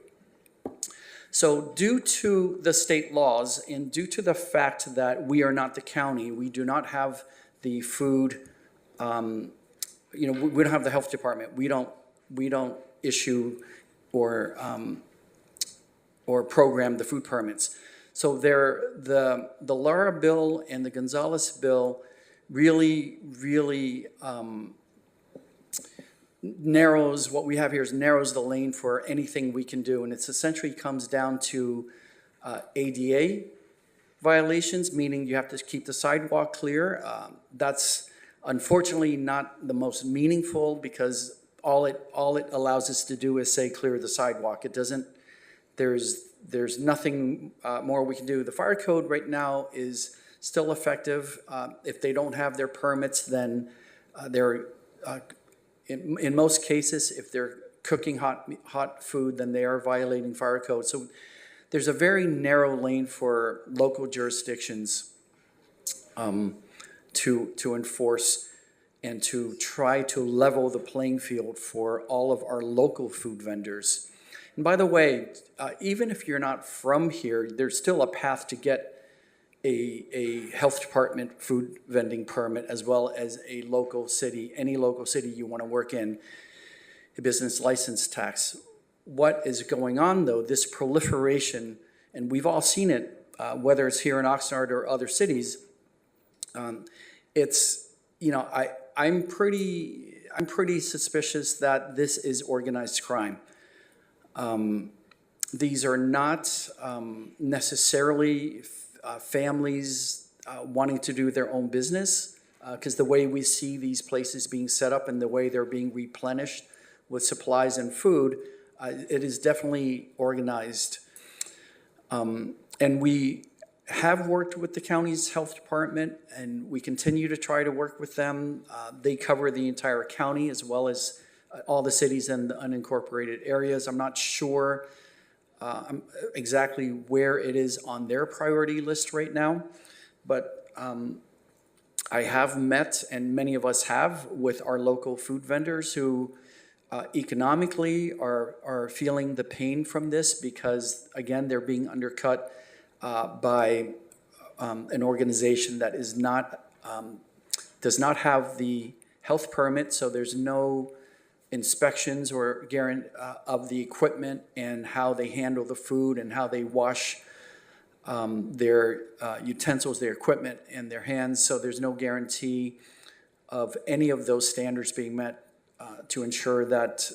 So due to the state laws and due to the fact that we are not the county, we do not have the food, we don't have the health department. We don't issue or program the food permits. So the Lara bill and the Gonzalez bill really narrows, what we have here is narrows the lane for anything we can do. And it essentially comes down to ADA violations, meaning you have to keep the sidewalk clear. That's unfortunately not the most meaningful because all it allows us to do is say clear the sidewalk. It doesn't, there's nothing more we can do. The fire code right now is still effective. If they don't have their permits, then they're, in most cases, if they're cooking hot food, then they are violating fire code. So there's a very narrow lane for local jurisdictions to enforce and to try to level the playing field for all of our local food vendors. And by the way, even if you're not from here, there's still a path to get a health department food vending permit as well as a local city, any local city you want to work in, a business license tax. What is going on though, this proliferation, and we've all seen it, whether it's here in Oxnard or other cities, it's, I'm pretty suspicious that this is organized crime. These are not necessarily families wanting to do their own business, because the way we see these places being set up and the way they're being replenished with supplies and food, it is definitely organized. And we have worked with the county's health department, and we continue to try to work with them. They cover the entire county as well as all the cities and the unincorporated areas. I'm not sure exactly where it is on their priority list right now, but I have met, and many of us have, with our local food vendors who economically are feeling the pain from this because, again, they're being undercut by an organization that is not, does not have the health permit, so there's no inspections or guarantee of the equipment and how they handle the food and how they wash their utensils, their equipment in their hands. So there's no guarantee of any of those standards being met to ensure that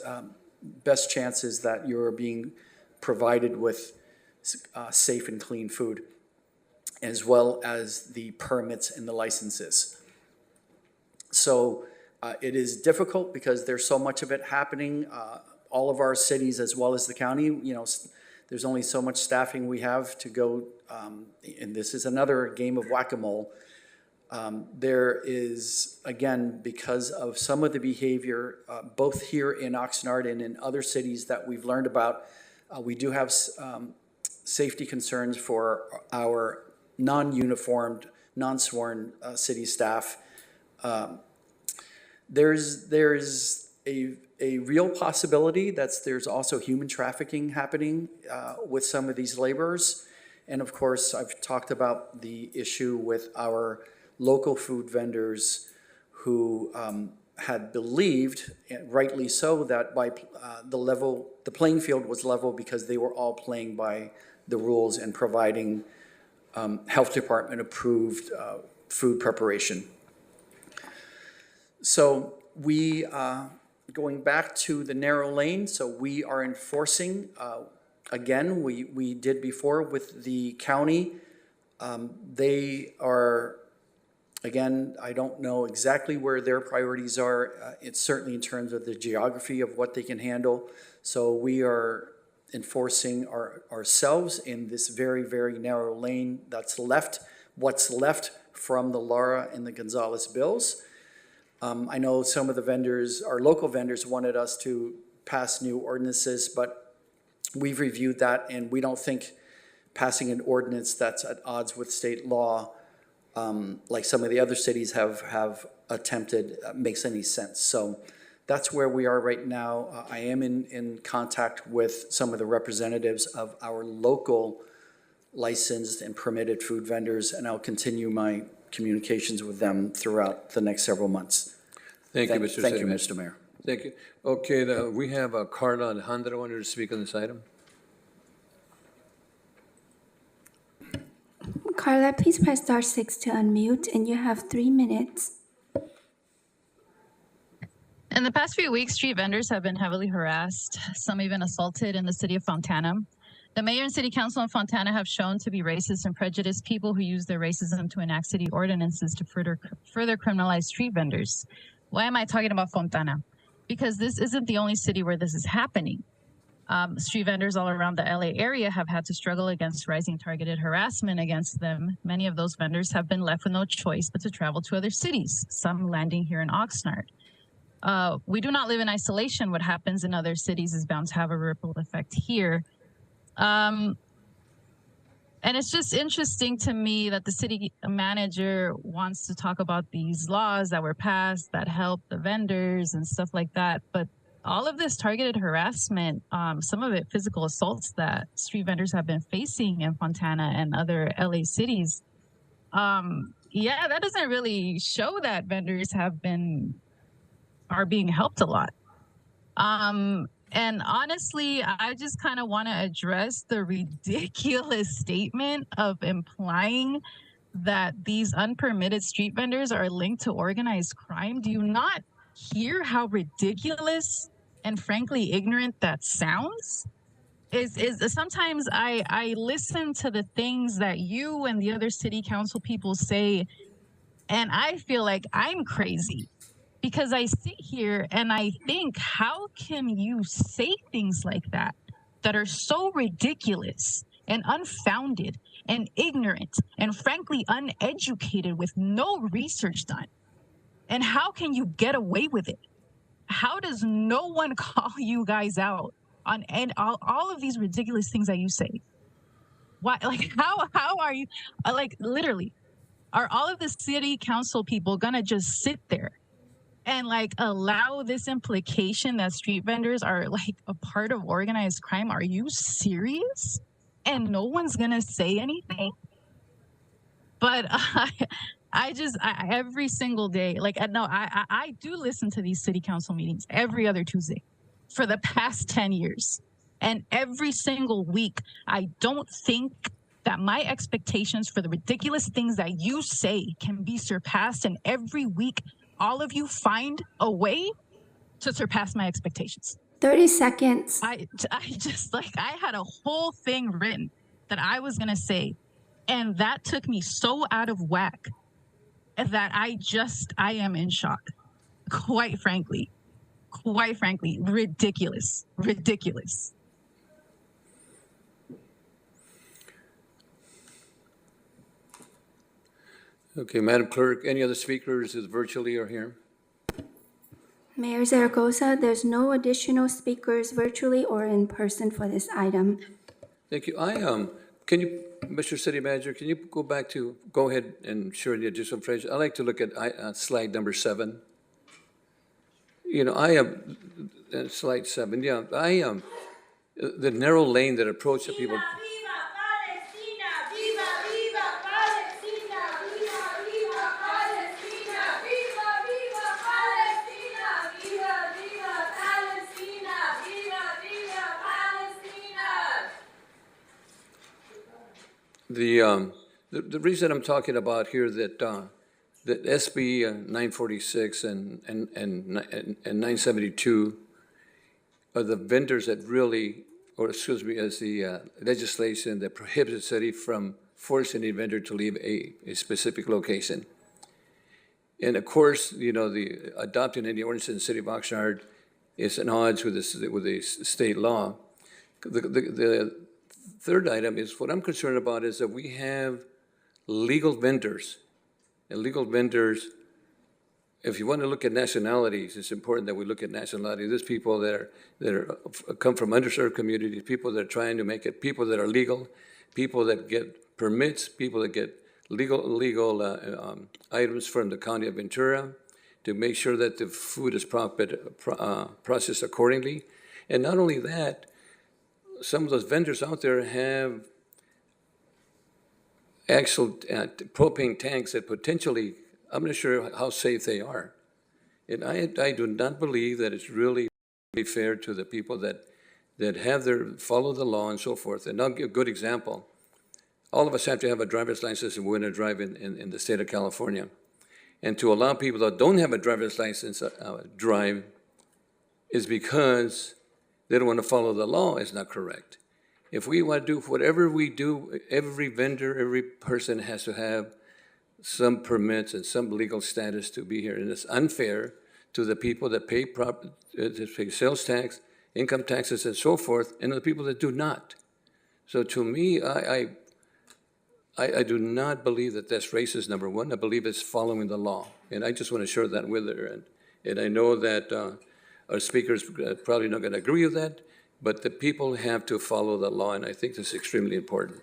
best chances that you're being provided with safe and clean food, as well as the permits and the licenses. So it is difficult because there's so much of it happening. All of our cities, as well as the county, there's only so much staffing we have to go, and this is another game of whack-a-mole. There is, again, because of some of the behavior, both here in Oxnard and in other cities that we've learned about, we do have safety concerns for our non-uniformed, non-sworn city staff. There's a real possibility that there's also human trafficking happening with some of these laborers. And of course, I've talked about the issue with our local food vendors who had believed, and rightly so, that by the playing field was level because they were all playing by the rules and providing health department approved food preparation. So we, going back to the narrow lane, so we are enforcing, again, we did before with the county. They are, again, I don't know exactly where their priorities are. It's certainly in terms of the geography of what they can handle. So we are enforcing ourselves in this very, very narrow lane that's left, what's left from the Lara and the Gonzalez bills. I know some of the vendors, our local vendors, wanted us to pass new ordinances, but we've reviewed that and we don't think passing an ordinance that's at odds with state law, like some of the other cities have attempted, makes any sense. So that's where we are right now. I am in contact with some of the representatives of our local licensed and permitted food vendors, and I'll continue my communications with them throughout the next several months. Thank you, Mr. Thank you, Sedgman. Mr. Mayor. Thank you. Okay, we have Carla Alejandra wanted to speak on this item. Carla, please press *6 to unmute, and you have 3 minutes. In the past few weeks, street vendors have been heavily harassed, some even assaulted in the city of Fontana. The mayor and city council in Fontana have shown to be racist and prejudiced people who use their racism to enact city ordinances to further criminalize street vendors. Why am I talking about Fontana? Because this isn't the only city where this is happening. Street vendors all around the LA area have had to struggle against rising targeted harassment against them. Many of those vendors have been left with no choice but to travel to other cities, some landing here in Oxnard. We do not live in isolation. What happens in other cities is bound to have a ripple effect here. And it's just interesting to me that the city manager wants to talk about these laws that were passed that help the vendors and stuff like that. But all of this targeted harassment, some of it physical assaults that street vendors have been facing in Fontana and other LA cities, yeah, that doesn't really show that vendors are being helped a lot. And honestly, I just kind of want to address the ridiculous statement of implying that these unpermitted street vendors are linked to organized crime. Do you not hear how ridiculous and frankly ignorant that sounds? Sometimes I listen to the things that you and the other city council people say, and I feel like I'm crazy. Because I sit here and I think, how can you say things like that are so ridiculous and unfounded and ignorant and frankly uneducated with no research done? And how can you get away with it? How does no one call you guys out on all of these ridiculous things that you say? Why, like, how are you, like, literally, are all of the city council people gonna just sit there and like allow this implication that street vendors are like a part of organized crime? Are you serious? And no one's gonna say anything? But every single day, like, no, I do listen to these city council meetings every other Tuesday for the past 10 years. And every single week, I don't think that my expectations for the ridiculous things that you say can be surpassed, and every week all of you find a way to surpass my expectations. 30 seconds. I just I had a whole thing written that I was gonna say, and that took me so out of whack that I am in shock. Quite frankly, ridiculous. Okay, Madam Clerk, any other speakers is virtually or here? Mayor Zaragoza, there's no additional speakers virtually or in person for this item. Thank you. Can you, Mr. City Manager, can you go ahead and share the additional phrase? I'd like to look at slide number 7. You know, I am, slide 7, yeah, the narrow lane that approach the people. The reason I'm talking about here that SB 946 and 972 are the vendors that really, or excuse me, as the legislation that prohibits the city from forcing a vendor to leave a specific location. And of course, you know, the adopting any ordinance in the city of Oxnard is at odds with the state law. The third item is what I'm concerned about is that we have legal vendors. And legal vendors, if you want to look at nationalities, it's important that we look at nationalities. There's people that come from underserved communities, people that are trying to make it, people that are legal, people that get permits, people that get legal items from the county of Ventura to make sure that the food is processed accordingly. And not only that, some of those vendors out there have actual propane tanks that potentially, I'm not sure how safe they are. And I do not believe that it's really fair to the people that have follow the law and so forth. And I'll give a good example. All of us have to have a driver's license if we're going to drive in the state of California. And to allow people that don't have a driver's license drive is because they don't want to follow the law is not correct. If we want to do whatever we do, every vendor, every person has to have some permits and some legal status to be here. And it's unfair to the people that pay sales tax, income taxes, and so forth, and the people that do not. So to me, I do not believe that that's racist, number one. I believe it's following the law. And I just want to share that with her. And I know that our speakers probably not going to agree with that, but the people have to follow the law, and I think this is extremely important.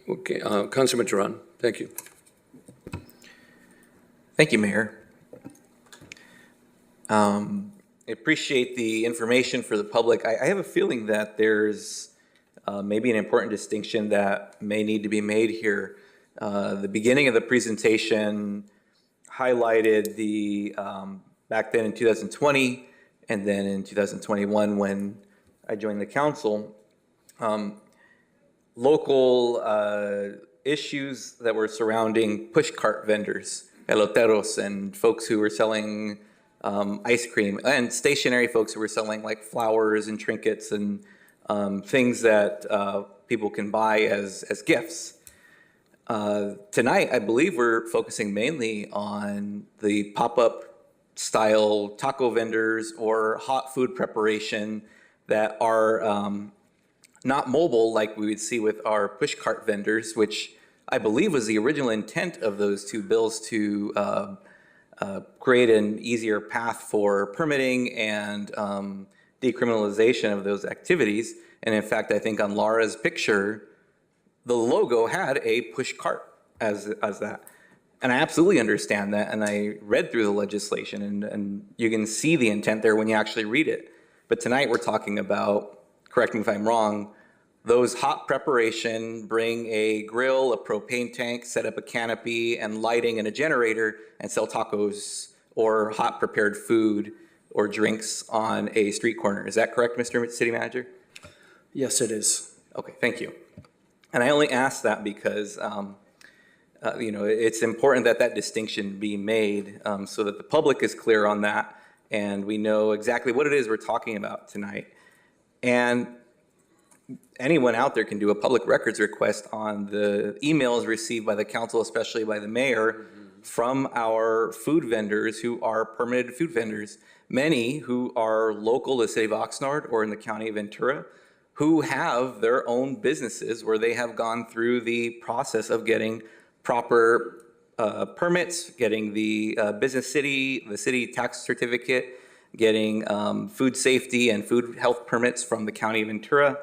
Okay, Councilman Duran, thank you. Thank you, Mayor. I appreciate the information for the public. I have a feeling that there's maybe an important distinction that may need to be made here. The beginning of the presentation highlighted the back then in 2020 and then in 2021 when I joined the council, local issues that were surrounding pushcart vendors, eloteros, and folks who were selling ice cream, and stationary folks who were selling like flowers and trinkets and things that people can buy as gifts. Tonight, I believe we're focusing mainly on the pop-up style taco vendors or hot food preparation that are not mobile like we would see with our pushcart vendors, which I believe was the original intent of those two bills to create an easier path for permitting and decriminalization of those activities. And in fact, I think on Laura's picture, the logo had a push cart as that. And I absolutely understand that, and I read through the legislation, and you can see the intent there when you actually read it. But tonight we're talking about, correct me if I'm wrong, those hot preparation, bring a grill, a propane tank, set up a canopy and lighting and a generator, and sell tacos or hot prepared food or drinks on a street corner. Is that correct, Mr. City Manager? Yes, it is. Okay, thank you. And I only ask that because, it's important that that distinction be made so that the public is clear on that and we know exactly what it is we're talking about tonight. And anyone out there can do a public records request on the emails received by the council, especially by the mayor, from our food vendors who are permitted food vendors, many who are local to the city of Oxnard or in the county of Ventura, who have their own businesses where they have gone through the process of getting proper permits, getting the the city tax certificate, getting food safety and food health permits from the county of Ventura,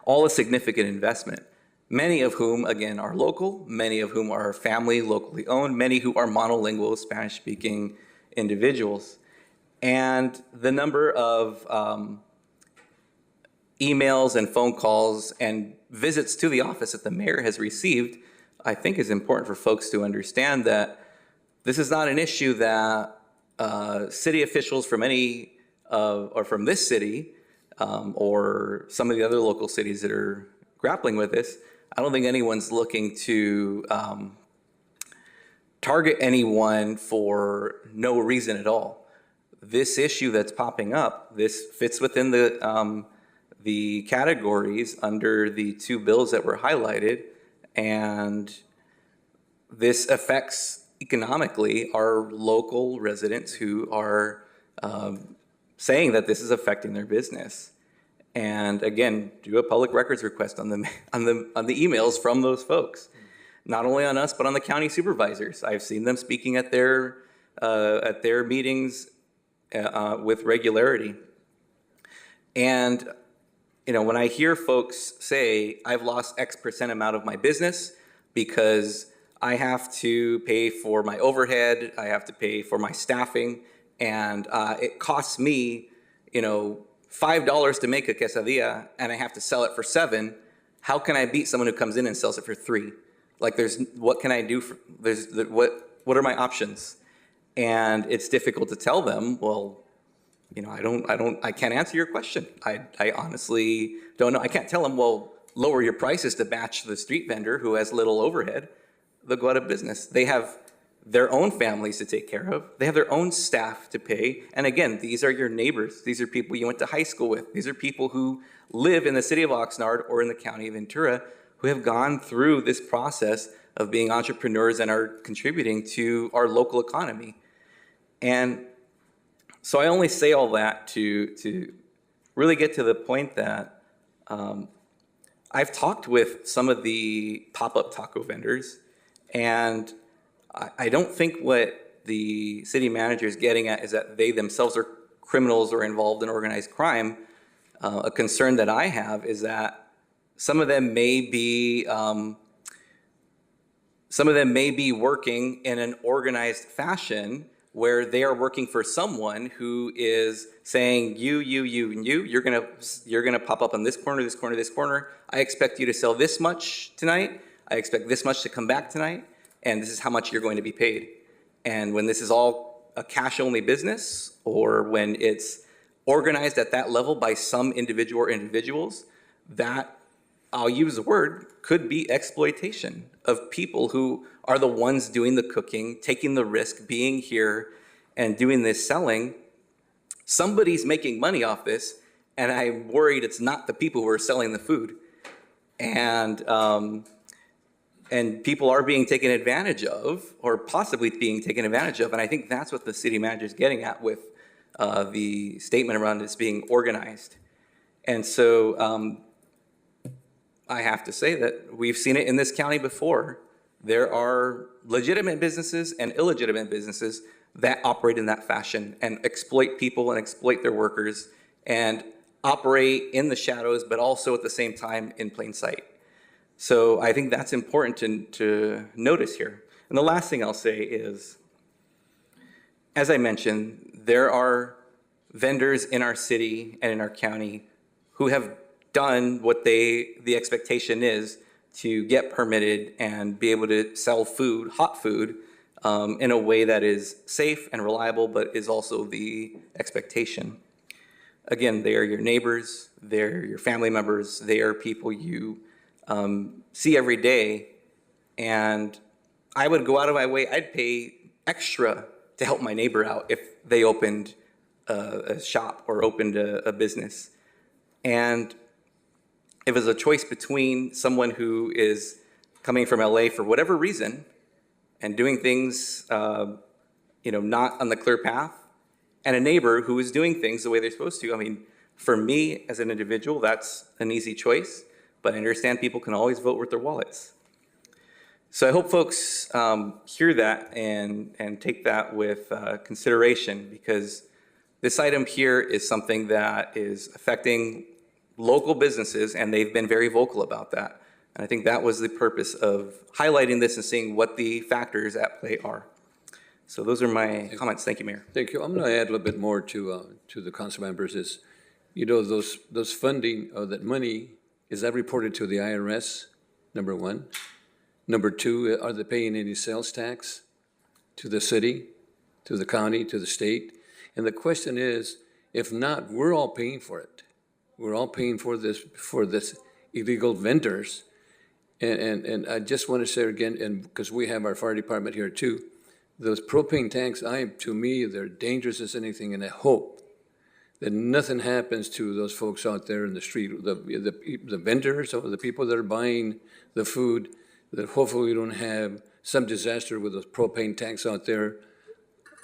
all a significant investment. Many of whom, again, are local, many of whom are family, locally owned, many who are monolingual Spanish-speaking individuals. And the number of emails and phone calls and visits to the office that the mayor has received, I think is important for folks to understand that this is not an issue that city officials from any, or from this city, or some of the other local cities that are grappling with this, I don't think anyone's looking to target anyone for no reason at all. This issue that's popping up, this fits within the categories under the two bills that were highlighted, and this affects economically our local residents who are saying that this is affecting their business. And again, do a public records request on the emails from those folks, not only on us but on the county supervisors. I've seen them speaking at their meetings with regularity. And when I hear folks say, I've lost X% amount of my business because I have to pay for my overhead, I have to pay for my staffing, and it costs me, $5 to make a quesadilla and I have to sell it for $7, how can I beat someone who comes in and sells it for $3? Like what can I do? What are my options? And it's difficult to tell them, well, I can't answer your question. I honestly don't know. I can't tell them, well, lower your prices to match the street vendor who has little overhead. They'll go out of business. They have their own families to take care of. They have their own staff to pay. And again, these are your neighbors. These are people you went to high school with. These are people who live in the city of Oxnard or in the county of Ventura who have gone through this process of being entrepreneurs and are contributing to our local economy. And so I only say all that to really get to the point that I've talked with some of the pop-up taco vendors, and I don't think what the city manager is getting at is that they themselves are criminals or involved in organized crime. A concern that I have is that some of them may be working in an organized fashion where they are working for someone who is saying, you're gonna pop up on this corner, this corner, this corner. I expect you to sell this much tonight. I expect this much to come back tonight, and this is how much you're going to be paid. And when this is all a cash-only business, or when it's organized at that level by some individual or individuals, that, I'll use the word, could be exploitation of people who are the ones doing the cooking, taking the risk, being here and doing this selling. Somebody's making money off this, and I'm worried it's not the people who are selling the food. And people are being taken advantage of, or possibly being taken advantage of, and I think that's what the city manager is getting at with the statement around this being organized. And so I have to say that we've seen it in this county before. There are legitimate businesses and illegitimate businesses that operate in that fashion and exploit people and exploit their workers and operate in the shadows, but also at the same time in plain sight. So I think that's important to notice here. And the last thing I'll say is, as I mentioned, there are vendors in our city and in our county who have done what the expectation is to get permitted and be able to sell food, hot food, in a way that is safe and reliable, but is also the expectation. again, they are your neighbors, they're your family members, they are people you see every day. And I would go out of my way, I'd pay extra to help my neighbor out if they opened a shop or opened a business. And if it's a choice between someone who is coming from LA for whatever reason and doing things, not on the clear path, and a neighbor who is doing things the way they're supposed to, I mean, for me as an individual, that's an easy choice, but I understand people can always vote with their wallets. So I hope folks hear that and take that with consideration, because this item here is something that is affecting local businesses, and they've been very vocal about that. And I think that was the purpose of highlighting this and seeing what the factors at play are. So those are my comments. Thank you, Mayor. Thank you. I'm going to add a little bit more to the council members. Is, those funding or that money, is that reported to the IRS? Number one. Number two, are they paying any sales tax to the city, to the county, to the state? And the question is, if not, we're all paying for it. We're all paying for this illegal vendors. And I just want to say again, and because we have our fire department here too, those propane tanks, to me, they're dangerous as anything, and I hope that nothing happens to those folks out there in the street, the vendors or the people that are buying the food, that hopefully we don't have some disaster with those propane tanks out there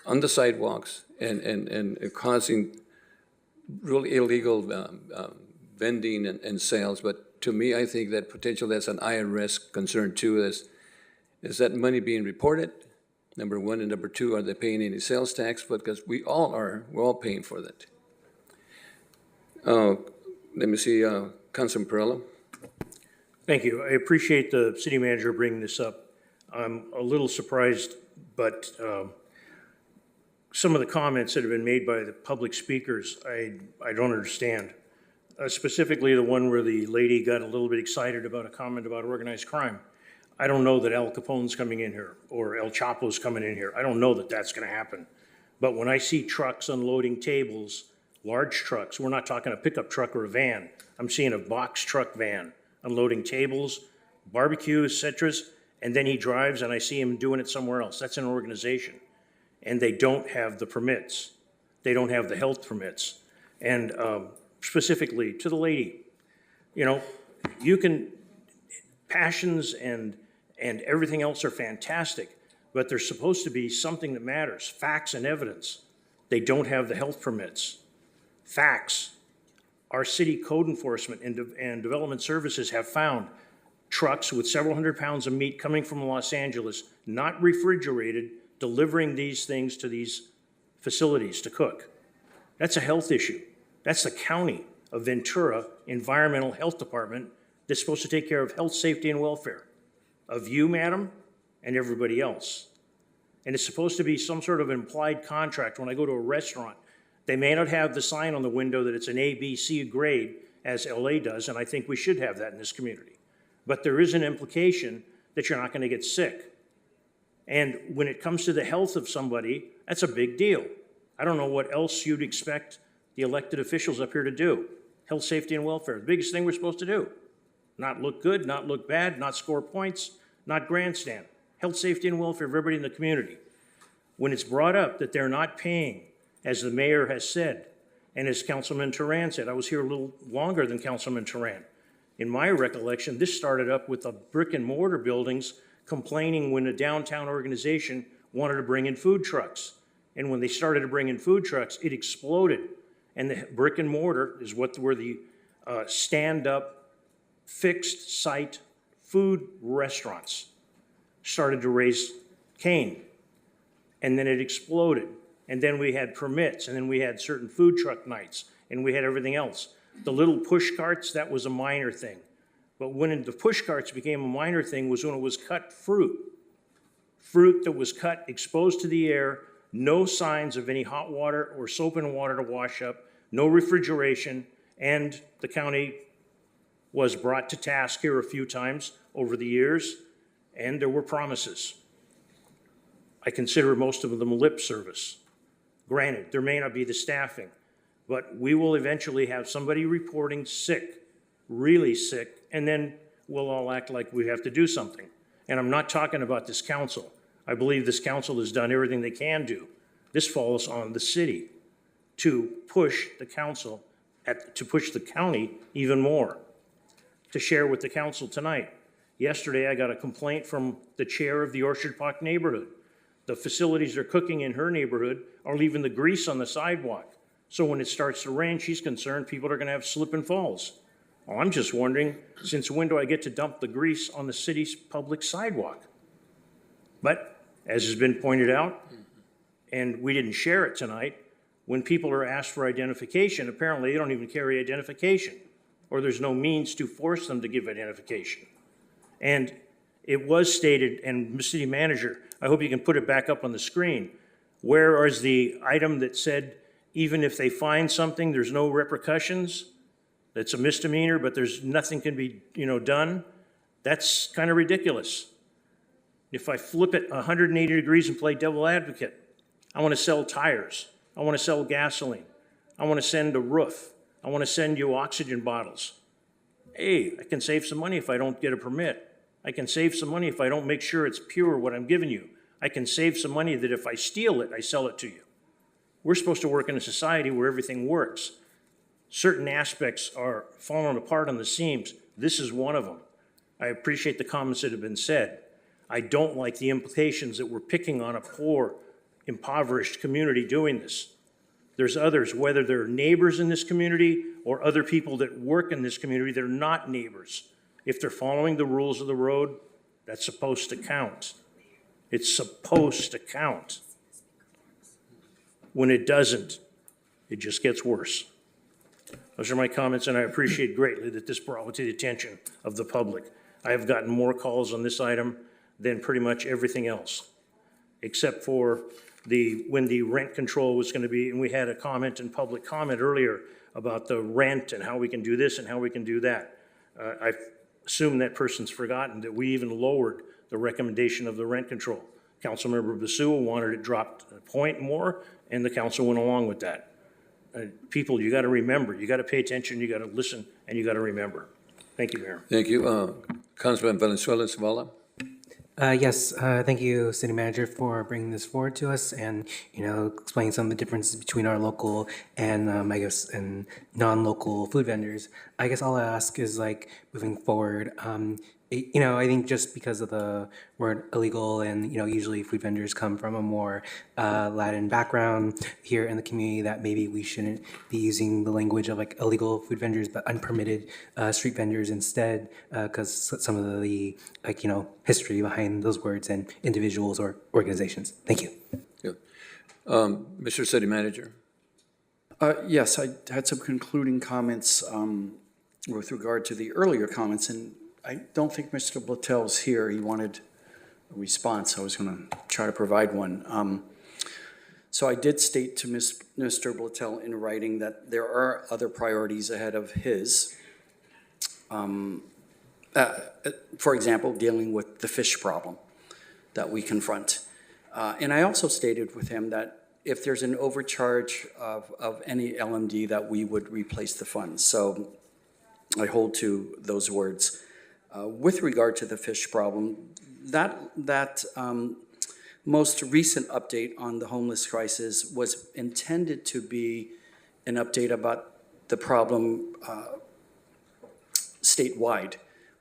on the sidewalks and causing really illegal vending and sales. But to me, I think that potential, that's an IRS concern too, is that money being reported? Number one, and number two, are they paying any sales tax? Because we're all paying for that. Let me see, Councilman Perrello. Thank you. I appreciate the city manager bringing this up. I'm a little surprised, but some of the comments that have been made by the public speakers, I don't understand. Specifically the one where the lady got a little bit excited about a comment about organized crime. I don't know that Al Capone's coming in here or El Chapo's coming in here. I don't know that that's going to happen. But when I see trucks unloading tables, large trucks, we're not talking a pickup truck or a van. I'm seeing a box truck van unloading tables, barbecues, citrus, and then he drives and I see him doing it somewhere else. That's an organization. And they don't have the permits. They don't have the health permits. And specifically to the lady, you can, passions and everything else are fantastic, but there's supposed to be something that matters, facts and evidence. They don't have the health permits. Facts. Our city code enforcement and development services have found trucks with several hundred pounds of meat coming from Los Angeles, not refrigerated, delivering these things to these facilities to cook. That's a health issue. That's the county of Ventura Environmental Health Department that's supposed to take care of health, safety, and welfare of you, madam, and everybody else. And it's supposed to be some sort of implied contract. When I go to a restaurant, they may not have the sign on the window that it's an A, B, C grade, as LA does, and I think we should have that in this community. But there is an implication that you're not going to get sick. And when it comes to the health of somebody, that's a big deal. I don't know what else you'd expect the elected officials up here to do. Health, safety, and welfare, the biggest thing we're supposed to do. Not look good, not look bad, not score points, not grandstand. Health, safety, and welfare of everybody in the community. When it's brought up that they're not paying, as the mayor has said, and as Councilman Turan said, I was here a little longer than Councilman Turan. In my recollection, this started up with the brick and mortar buildings complaining when a downtown organization wanted to bring in food trucks. And when they started to bring in food trucks, it exploded. And the brick and mortar is where the stand-up, fixed site food restaurants started to raise Cain. And then it exploded. And then we had permits, and then we had certain food truck nights, and we had everything else. The little push carts, that was a minor thing. But when the push carts became a minor thing was when it was cut fruit. Fruit that was cut, exposed to the air, no signs of any hot water or soap and water to wash up, no refrigeration, and the county was brought to task here a few times over the years, and there were promises. I consider most of them lip service. Granted, there may not be the staffing, but we will eventually have somebody reporting sick, really sick, and then we'll all act like we have to do something. And I'm not talking about this council. I believe this council has done everything they can do. This falls on the city to push the council, to push the county even more, to share with the council tonight. Yesterday, I got a complaint from the chair of the Orchard Park neighborhood. The facilities they're cooking in her neighborhood are leaving the grease on the sidewalk. So when it starts to rain, she's concerned people are gonna have slip and falls. Well, I'm just wondering, since when do I get to dump the grease on the city's public sidewalk? But as has been pointed out, and we didn't share it tonight, when people are asked for identification, apparently they don't even carry identification, or there's no means to force them to give identification. And it was stated, and City Manager, I hope you can put it back up on the screen, where is the item that said, even if they find something, there's no repercussions? That's a misdemeanor, but there's nothing can be, done? That's kind of ridiculous. If I flip it 180 degrees and play devil advocate, I want to sell tires. I want to sell gasoline. I want to send a roof. I want to send you oxygen bottles. Hey, I can save some money if I don't get a permit. I can save some money if I don't make sure it's pure what I'm giving you. I can save some money that if I steal it, I sell it to you. We're supposed to work in a society where everything works. Certain aspects are falling apart on the seams. This is one of them. I appreciate the comments that have been said. I don't like the implications that we're picking on a poor, impoverished community doing this. There's others, whether they're neighbors in this community or other people that work in this community that are not neighbors. If they're following the rules of the road, that's supposed to count. It's supposed to count. When it doesn't, it just gets worse. Those are my comments, and I appreciate greatly that this brought to the attention of the public. I have gotten more calls on this item than pretty much everything else, except for when the rent control was going to be, and we had a comment and public comment earlier about the rent and how we can do this and how we can do that. I assume that person's forgotten that we even lowered the recommendation of the rent control. Councilmember Basua wanted it dropped a point more, and the council went along with that. People, you got to remember, you got to pay attention, you got to listen, and you got to remember. Thank you, Mayor. Thank you. Councilman Valenzuela Zavala. Yes, thank you, City Manager, for bringing this forward to us and, explaining some of the differences between our local and, and non-local food vendors. I guess all I ask is, moving forward, I think just because of the word illegal and, usually food vendors come from a more Latin background here in the community, that maybe we shouldn't be using the language of illegal food vendors, but unpermitted street vendors instead, because some of the, history behind those words and individuals or organizations. Thank you. Yeah. Mr. City Manager. Yes, I had some concluding comments with regard to the earlier comments, and I don't think Mr. Blatel's here. He wanted a response. I was going to try to provide one. So I did state to Mr. Blatel in writing that there are other priorities ahead of his. For example, dealing with the fish problem that we confront. And I also stated with him that if there's an overcharge of any LMD, that we would replace the funds. So I hold to those words. With regard to the fish problem, that most recent update on the homeless crisis was intended to be an update about the problem statewide.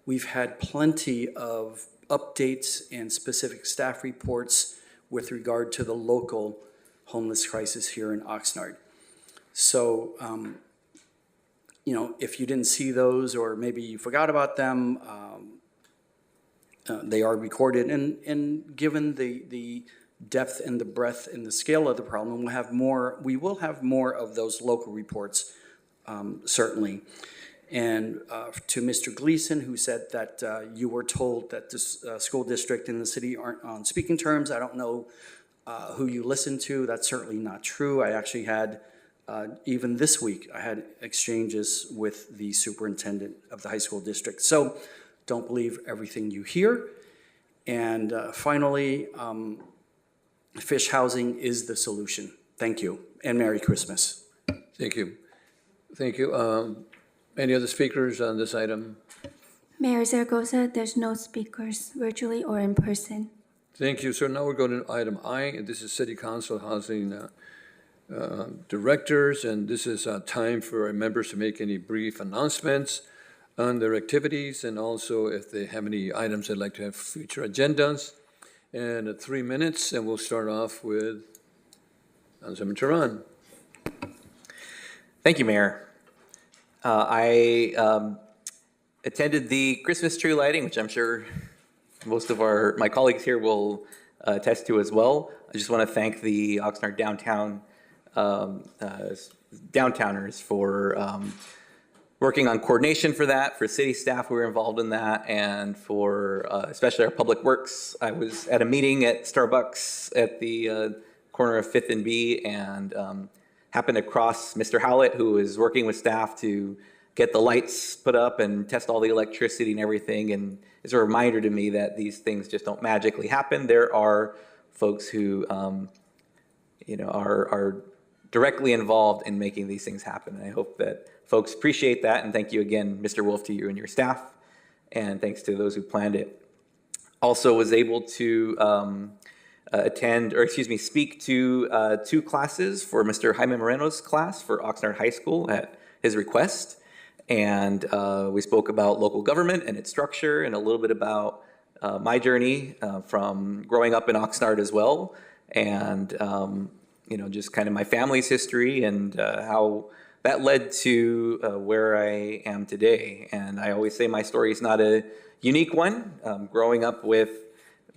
We've had plenty of updates and specific staff reports with regard to the local homeless crisis here in Oxnard. So, if you didn't see those or maybe you forgot about them, they are recorded. And given the depth and the breadth and the scale of the problem, we will have more of those local reports, certainly. And to Mr. Gleason, who said that you were told that this school district and the city aren't on speaking terms, I don't know who you listened to. That's certainly not true. I actually had, even this week, I had exchanges with the superintendent of the high school district. So don't believe everything you hear. And finally, fish housing is the solution. Thank you, and Merry Christmas. Thank you. Thank you. Any other speakers on this item? Mayor Zaragoza, there's no speakers virtually or in person. Thank you. So now we're going to item I, and this is City Council Housing Directors, and this is time for our members to make any brief announcements on their activities, and also if they have any items they'd like to have future agendas. And 3 minutes, and we'll start off with Councilman Turan. Thank you, Mayor. I attended the Christmas tree lighting, which I'm sure most of my colleagues here will attest to as well. I just want to thank the Oxnard downtowners for working on coordination for that, for city staff who were involved in that, and for especially our public works. I was at a meeting at Starbucks at the corner of 5th and B, and happened across Mr. Howlett, who is working with staff to get the lights put up and test all the electricity and everything. And it's a reminder to me that these things just don't magically happen. There are folks who are directly involved in making these things happen. And I hope that folks appreciate that. And thank you again, Mr. Wolf, to you and your staff. And thanks to those who planned it. Also was able to speak to 2 classes for Mr. Jaime Moreno's class for Oxnard High School at his request. And we spoke about local government and its structure, and a little bit about my journey from growing up in Oxnard as well, and just kind of my family's history and how that led to where I am today. And I always say my story is not a unique one. Growing up with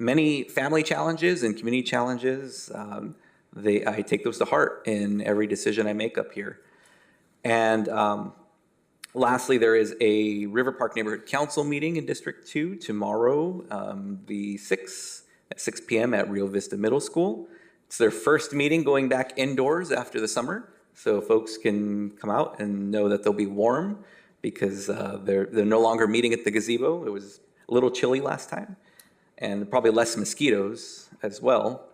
many family challenges and community challenges, I take those to heart in every decision I make up here. And lastly, there is a River Park Neighborhood Council meeting in District 2 tomorrow, the 6th at 6 p.m. at Rio Vista Middle School. It's their first meeting going back indoors after the summer, so folks can come out and know that they'll be warm because they're no longer meeting at the gazebo. It was a little chilly last time, and probably less mosquitoes as well.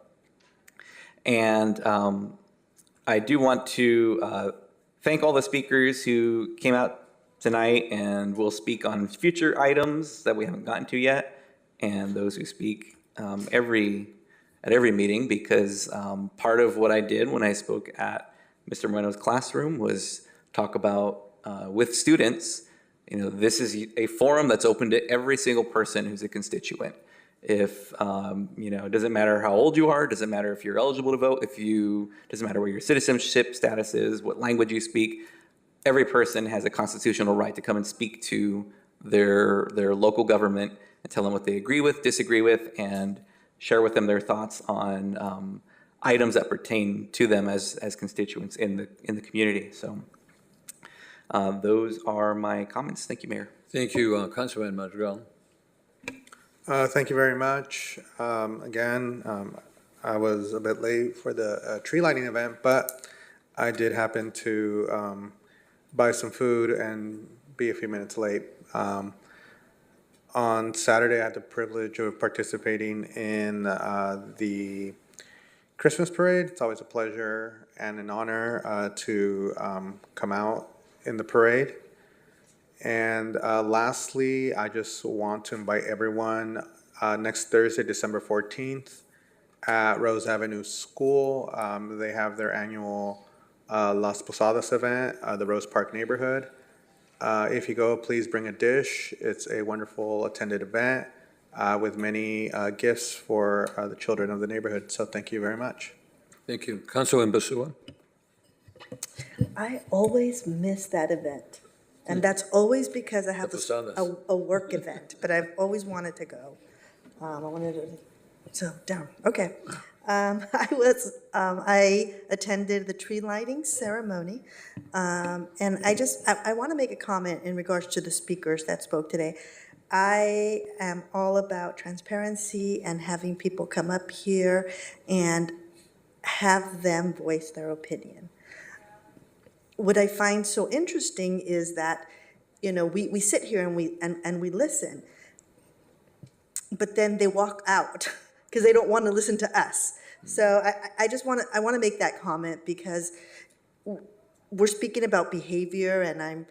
And I do want to thank all the speakers who came out tonight and will speak on future items that we haven't gotten to yet, and those who speak at every meeting, because part of what I did when I spoke at Mr. Moreno's classroom was talk about with students, this is a forum that's open to every single person who's a constituent. If, it doesn't matter how old you are, doesn't matter if you're eligible to vote, doesn't matter where your citizenship status is, what language you speak, every person has a constitutional right to come and speak to their local government and tell them what they agree with, disagree with, and share with them their thoughts on items that pertain to them as constituents in the community. So those are my comments. Thank you, Mayor. Thank you, Councilman Madrigal. Thank you very much. Again, I was a bit late for the tree lighting event, but I did happen to buy some food and be a few minutes late. On Saturday, I had the privilege of participating in the Christmas parade. It's always a pleasure and an honor to come out in the parade. And lastly, I just want to invite everyone next Thursday, December 14th at Rose Avenue School. They have their annual Las Posadas event, the Rose Park neighborhood. If you go, please bring a dish. It's a wonderful attended event with many gifts for the children of the neighborhood. So thank you very much. Thank you. Councilman Basua. I always miss that event. And that's always because I have a work event, but I've always wanted to go. Okay. I attended the tree lighting ceremony, and I want to make a comment in regards to the speakers that spoke today. I am all about transparency and having people come up here and have them voice their opinion. What I find so interesting is that, we sit here and we listen, but then they walk out because they don't want to listen to us. So I want to make that comment because we're speaking about behavior, and I'm,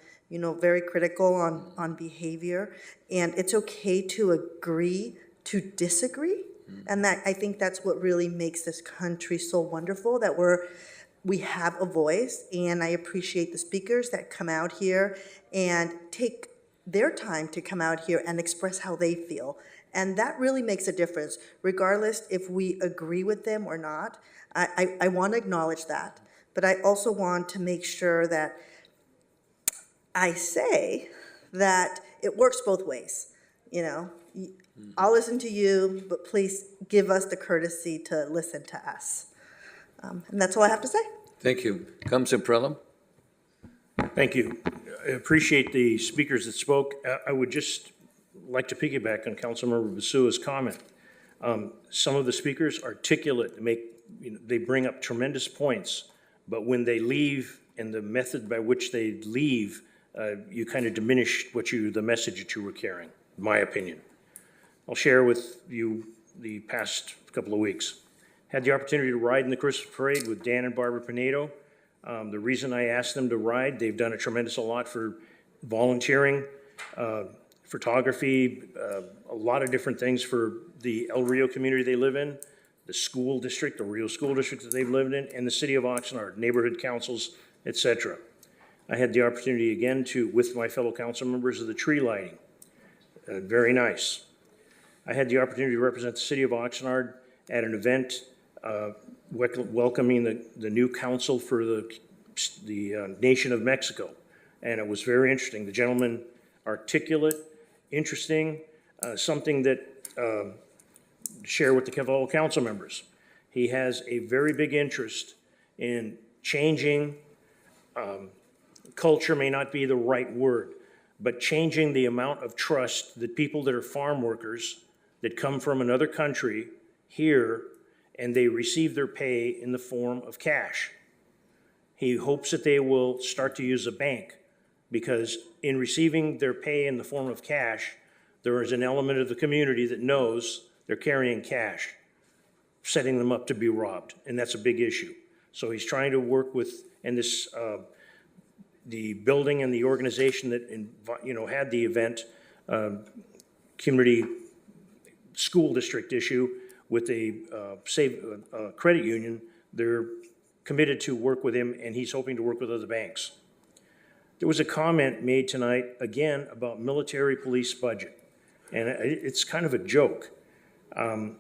very critical on behavior, and it's okay to agree to disagree. And I think that's what really makes this country so wonderful, that we have a voice, and I appreciate the speakers that come out here and take their time to come out here and express how they feel. And that really makes a difference, regardless if we agree with them or not. I want to acknowledge that, but I also want to make sure that I say that it works both ways. I'll listen to you, but please give us the courtesy to listen to us. And that's all I have to say. Thank you. Councilor Prelum? Thank you. I appreciate the speakers that spoke. I would just like to piggyback on Councilmember Basua's comment. Some of the speakers articulate, they bring up tremendous points, but when they leave and the method by which they leave, you kind of diminish the message that you were carrying, in my opinion. I'll share with you the past couple of weeks. Had the opportunity to ride in the Christmas parade with Dan and Barbara Pinedo. The reason I asked them to ride, they've done a tremendous lot for volunteering, photography, a lot of different things for the El Rio community they live in, the school district, the Rio School District that they've lived in, and the city of Oxnard, neighborhood councils, etc. I had the opportunity again with my fellow council members of the tree lighting. Very nice. I had the opportunity to represent the city of Oxnard at an event welcoming the new council for the nation of Mexico. And it was very interesting. The gentleman, articulate, interesting, something that share with the fellow council members. He has a very big interest in changing, culture may not be the right word, but changing the amount of trust that people that are farm workers that come from another country here and they receive their pay in the form of cash. He hopes that they will start to use a bank, because in receiving their pay in the form of cash, there is an element of the community that knows they're carrying cash, setting them up to be robbed, and that's a big issue. So he's trying to work with, and this, the building and the organization that had the event, community school district issue with a credit union, they're committed to work with him, and he's hoping to work with other banks. There was a comment made tonight, again, about military police budget, and it's kind of a joke. And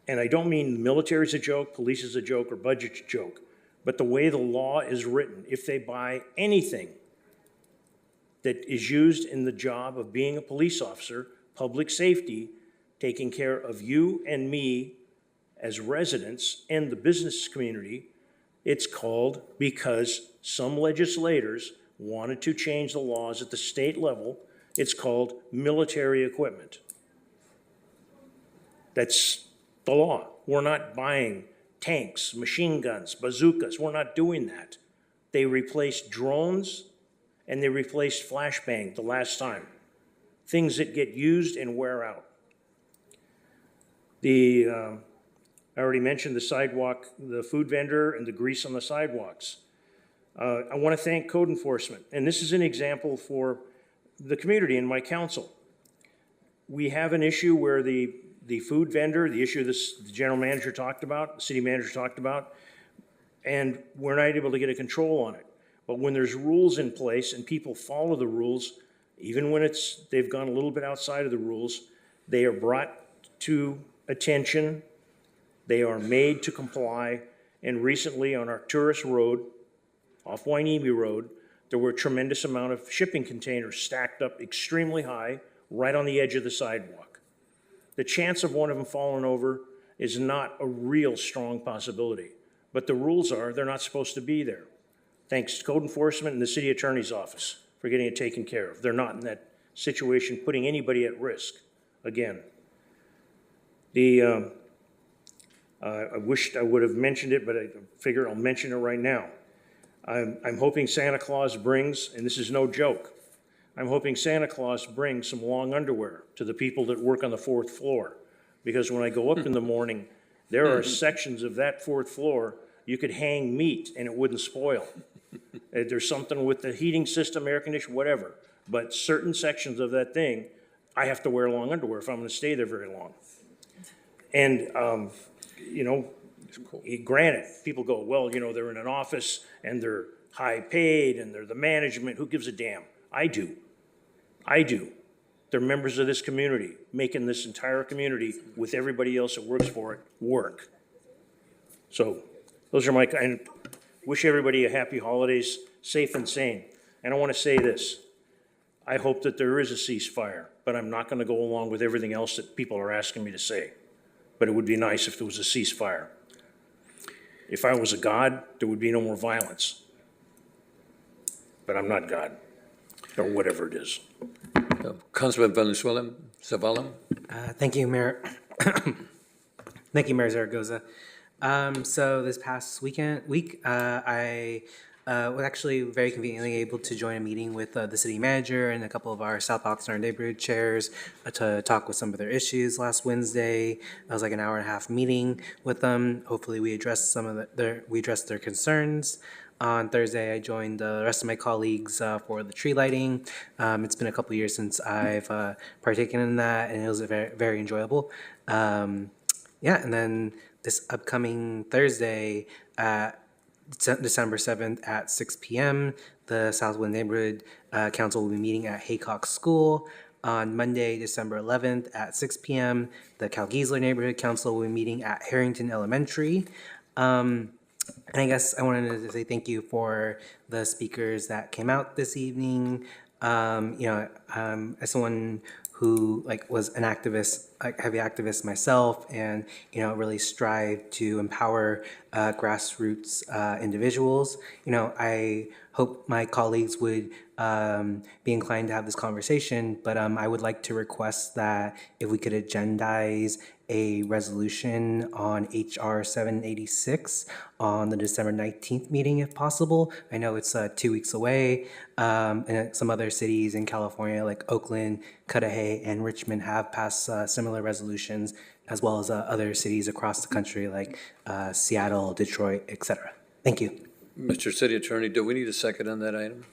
I don't mean military's a joke, police is a joke, or budget's a joke, but the way the law is written, if they buy anything that is used in the job of being a police officer, public safety, taking care of you and me as residents and the business community, it's called, because some legislators wanted to change the laws at the state level, it's called military equipment. That's the law. We're not buying tanks, machine guns, bazookas. We're not doing that. They replaced drones and they replaced flashbang the last time. Things that get used and wear out. I already mentioned the sidewalk, the food vendor and the grease on the sidewalks. I want to thank code enforcement, and this is an example for the community and my council. We have an issue where the food vendor, the issue the general manager talked about, the city manager talked about, and we're not able to get a control on it. But when there's rules in place and people follow the rules, even when they've gone a little bit outside of the rules, they are brought to attention, they are made to comply, and recently on Arcturus Road, off Wainimi Road, there were a tremendous amount of shipping containers stacked up extremely high right on the edge of the sidewalk. The chance of one of them falling over is not a real strong possibility, but the rules are they're not supposed to be there. Thanks to code enforcement and the city attorney's office for getting it taken care of. They're not in that situation putting anybody at risk. Again, I wished I would have mentioned it, but I figured I'll mention it right now. I'm hoping Santa Claus brings, and this is no joke, I'm hoping Santa Claus brings some long underwear to the people that work on the 4th floor. Because when I go up in the morning, there are sections of that 4th floor you could hang meat and it wouldn't spoil. There's something with the heating system, air conditioning, whatever. But certain sections of that thing, I have to wear long underwear if I'm gonna stay there very long. And, you know, granted, people go, well, you know, they're in an office and they're high paid and they're the management, who gives a damn? I do. They're members of this community, making this entire community with everybody else that works for it, work. So those are my, and wish everybody a happy holidays, safe and sane. And I want to say this, I hope that there is a ceasefire, but I'm not going to go along with everything else that people are asking me to say. But it would be nice if there was a ceasefire. If I was a God, there would be no more violence. But I'm not God, or whatever it is. Councilman Valenzuela Zavala. Thank you, Mayor. Thank you, Mayor Zaragoza. So this past week, I was actually very conveniently able to join a meeting with the city manager and a couple of our South Oxnard neighborhood chairs to talk with some of their issues last Wednesday. It was like an hour-and-a-half meeting with them. Hopefully, we addressed their concerns. On Thursday, I joined the rest of my colleagues for the tree lighting. It's been a couple years since I've partaken in that, and it was very, very enjoyable. And then this upcoming Thursday, December 7th at 6 p.m., the Southwood Neighborhood Council will be meeting at Haycock School. On Monday, December 11th at 6 p.m., the Cal Giesler Neighborhood Council will be meeting at Harrington Elementary. And I guess I wanted to say thank you for the speakers that came out this evening. As someone who was an activist, heavy activist myself, and really strive to empower grassroots individuals. I hope my colleagues would be inclined to have this conversation, but I would like to request that if we could agendize a resolution on HR 786 on the December 19th meeting, if possible. I know it's 2 weeks away, and some other cities in California, like Oakland, Cudahy, and Richmond, have passed similar resolutions, as well as other cities across the country, like Seattle, Detroit, etc. Thank you. Mr. City Attorney, do we need a second on that item?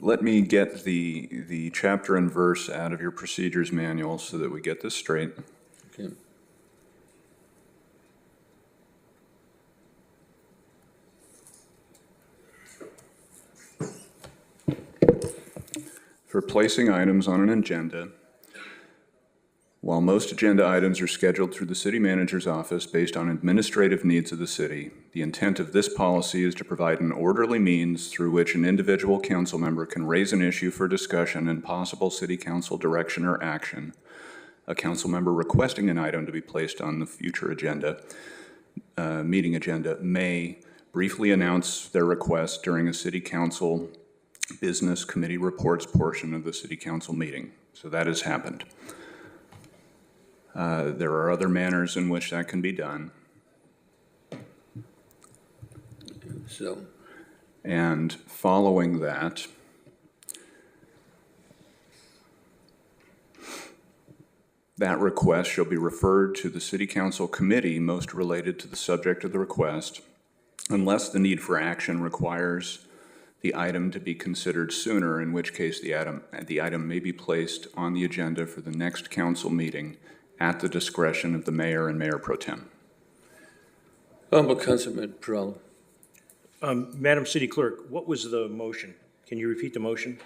Let me get the chapter and verse out of your procedures manual so that we get this straight. Okay. For placing items on an agenda, while most agenda items are scheduled through the city manager's office based on administrative needs of the city, the intent of this policy is to provide an orderly means through which an individual council member can raise an issue for discussion and possible city council direction or action. A council member requesting an item to be placed on the future agenda, meeting agenda, may briefly announce their request during a city council business committee reports portion of the city council meeting. So that has happened. There are other manners in which that can be done. And following that, that request shall be referred to the city council committee most related to the subject of the request, unless the need for action requires the item to be considered sooner, in which case the item may be placed on the agenda for the next council meeting at the discretion of the mayor and mayor pro tem. Councilman Peralta. Madam City Clerk, what was the motion? Can you repeat the motion?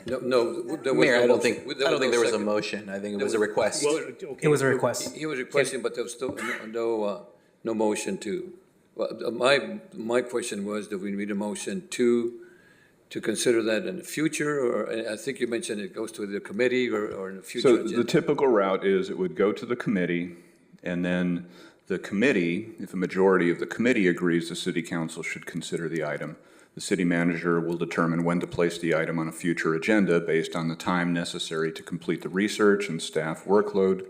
No, there was Mayor, no I don't motion. think there was a motion. I think it was a request. It was a request. He was requesting, but there was still no motion to. Well, my question was, do we need a motion to consider that in the future, or I think you mentioned it goes to the committee or in the future So agenda? the typical route is it would go to the committee, and then the committee, if a majority of the committee agrees the city council should consider the item, the city manager will determine when to place the item on a future agenda based on the time necessary to complete the research and staff workload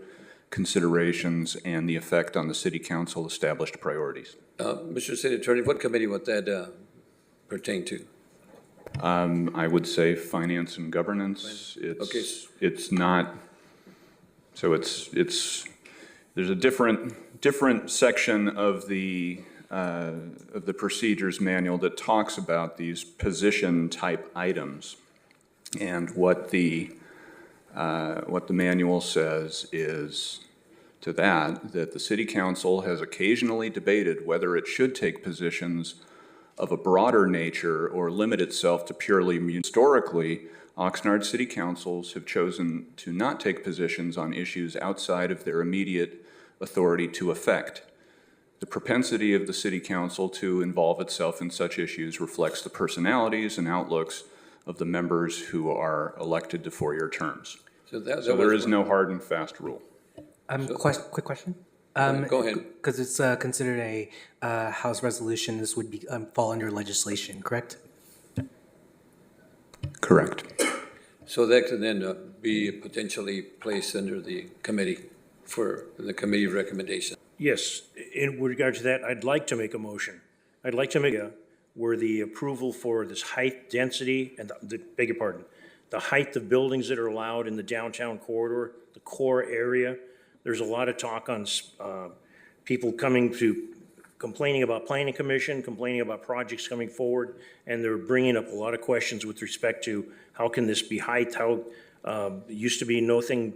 considerations and the effect on the city council established priorities. Mr. City Attorney, what committee would that pertain to? I would say finance and governance. Okay. It's not, so there's a different section of the procedures manual that talks about these position type items. And what the manual says is to that the city council has occasionally debated whether it should take positions of a broader nature or limit itself to purely historically. Oxnard city councils have chosen to not take positions on issues outside of their immediate authority to affect. The propensity of the city council to involve itself in such issues reflects the personalities and outlooks of the members who are elected to four-year terms. So there is no hard and fast rule. Quick question. Go ahead. Because it's considered a House resolution, this would be fall under legislation, correct? Correct. So that could then be potentially placed under the committee for the committee recommendation. Yes, in regard to that, I'd like to make a motion. I'd like to make where the approval for this height, density, and beg your pardon, the height of buildings that are allowed in the downtown corridor, the core area. There's a lot of talk on people complaining about planning commission, complaining about projects coming forward, and they're bringing up a lot of questions with respect to how can this be height, how it used to be nothing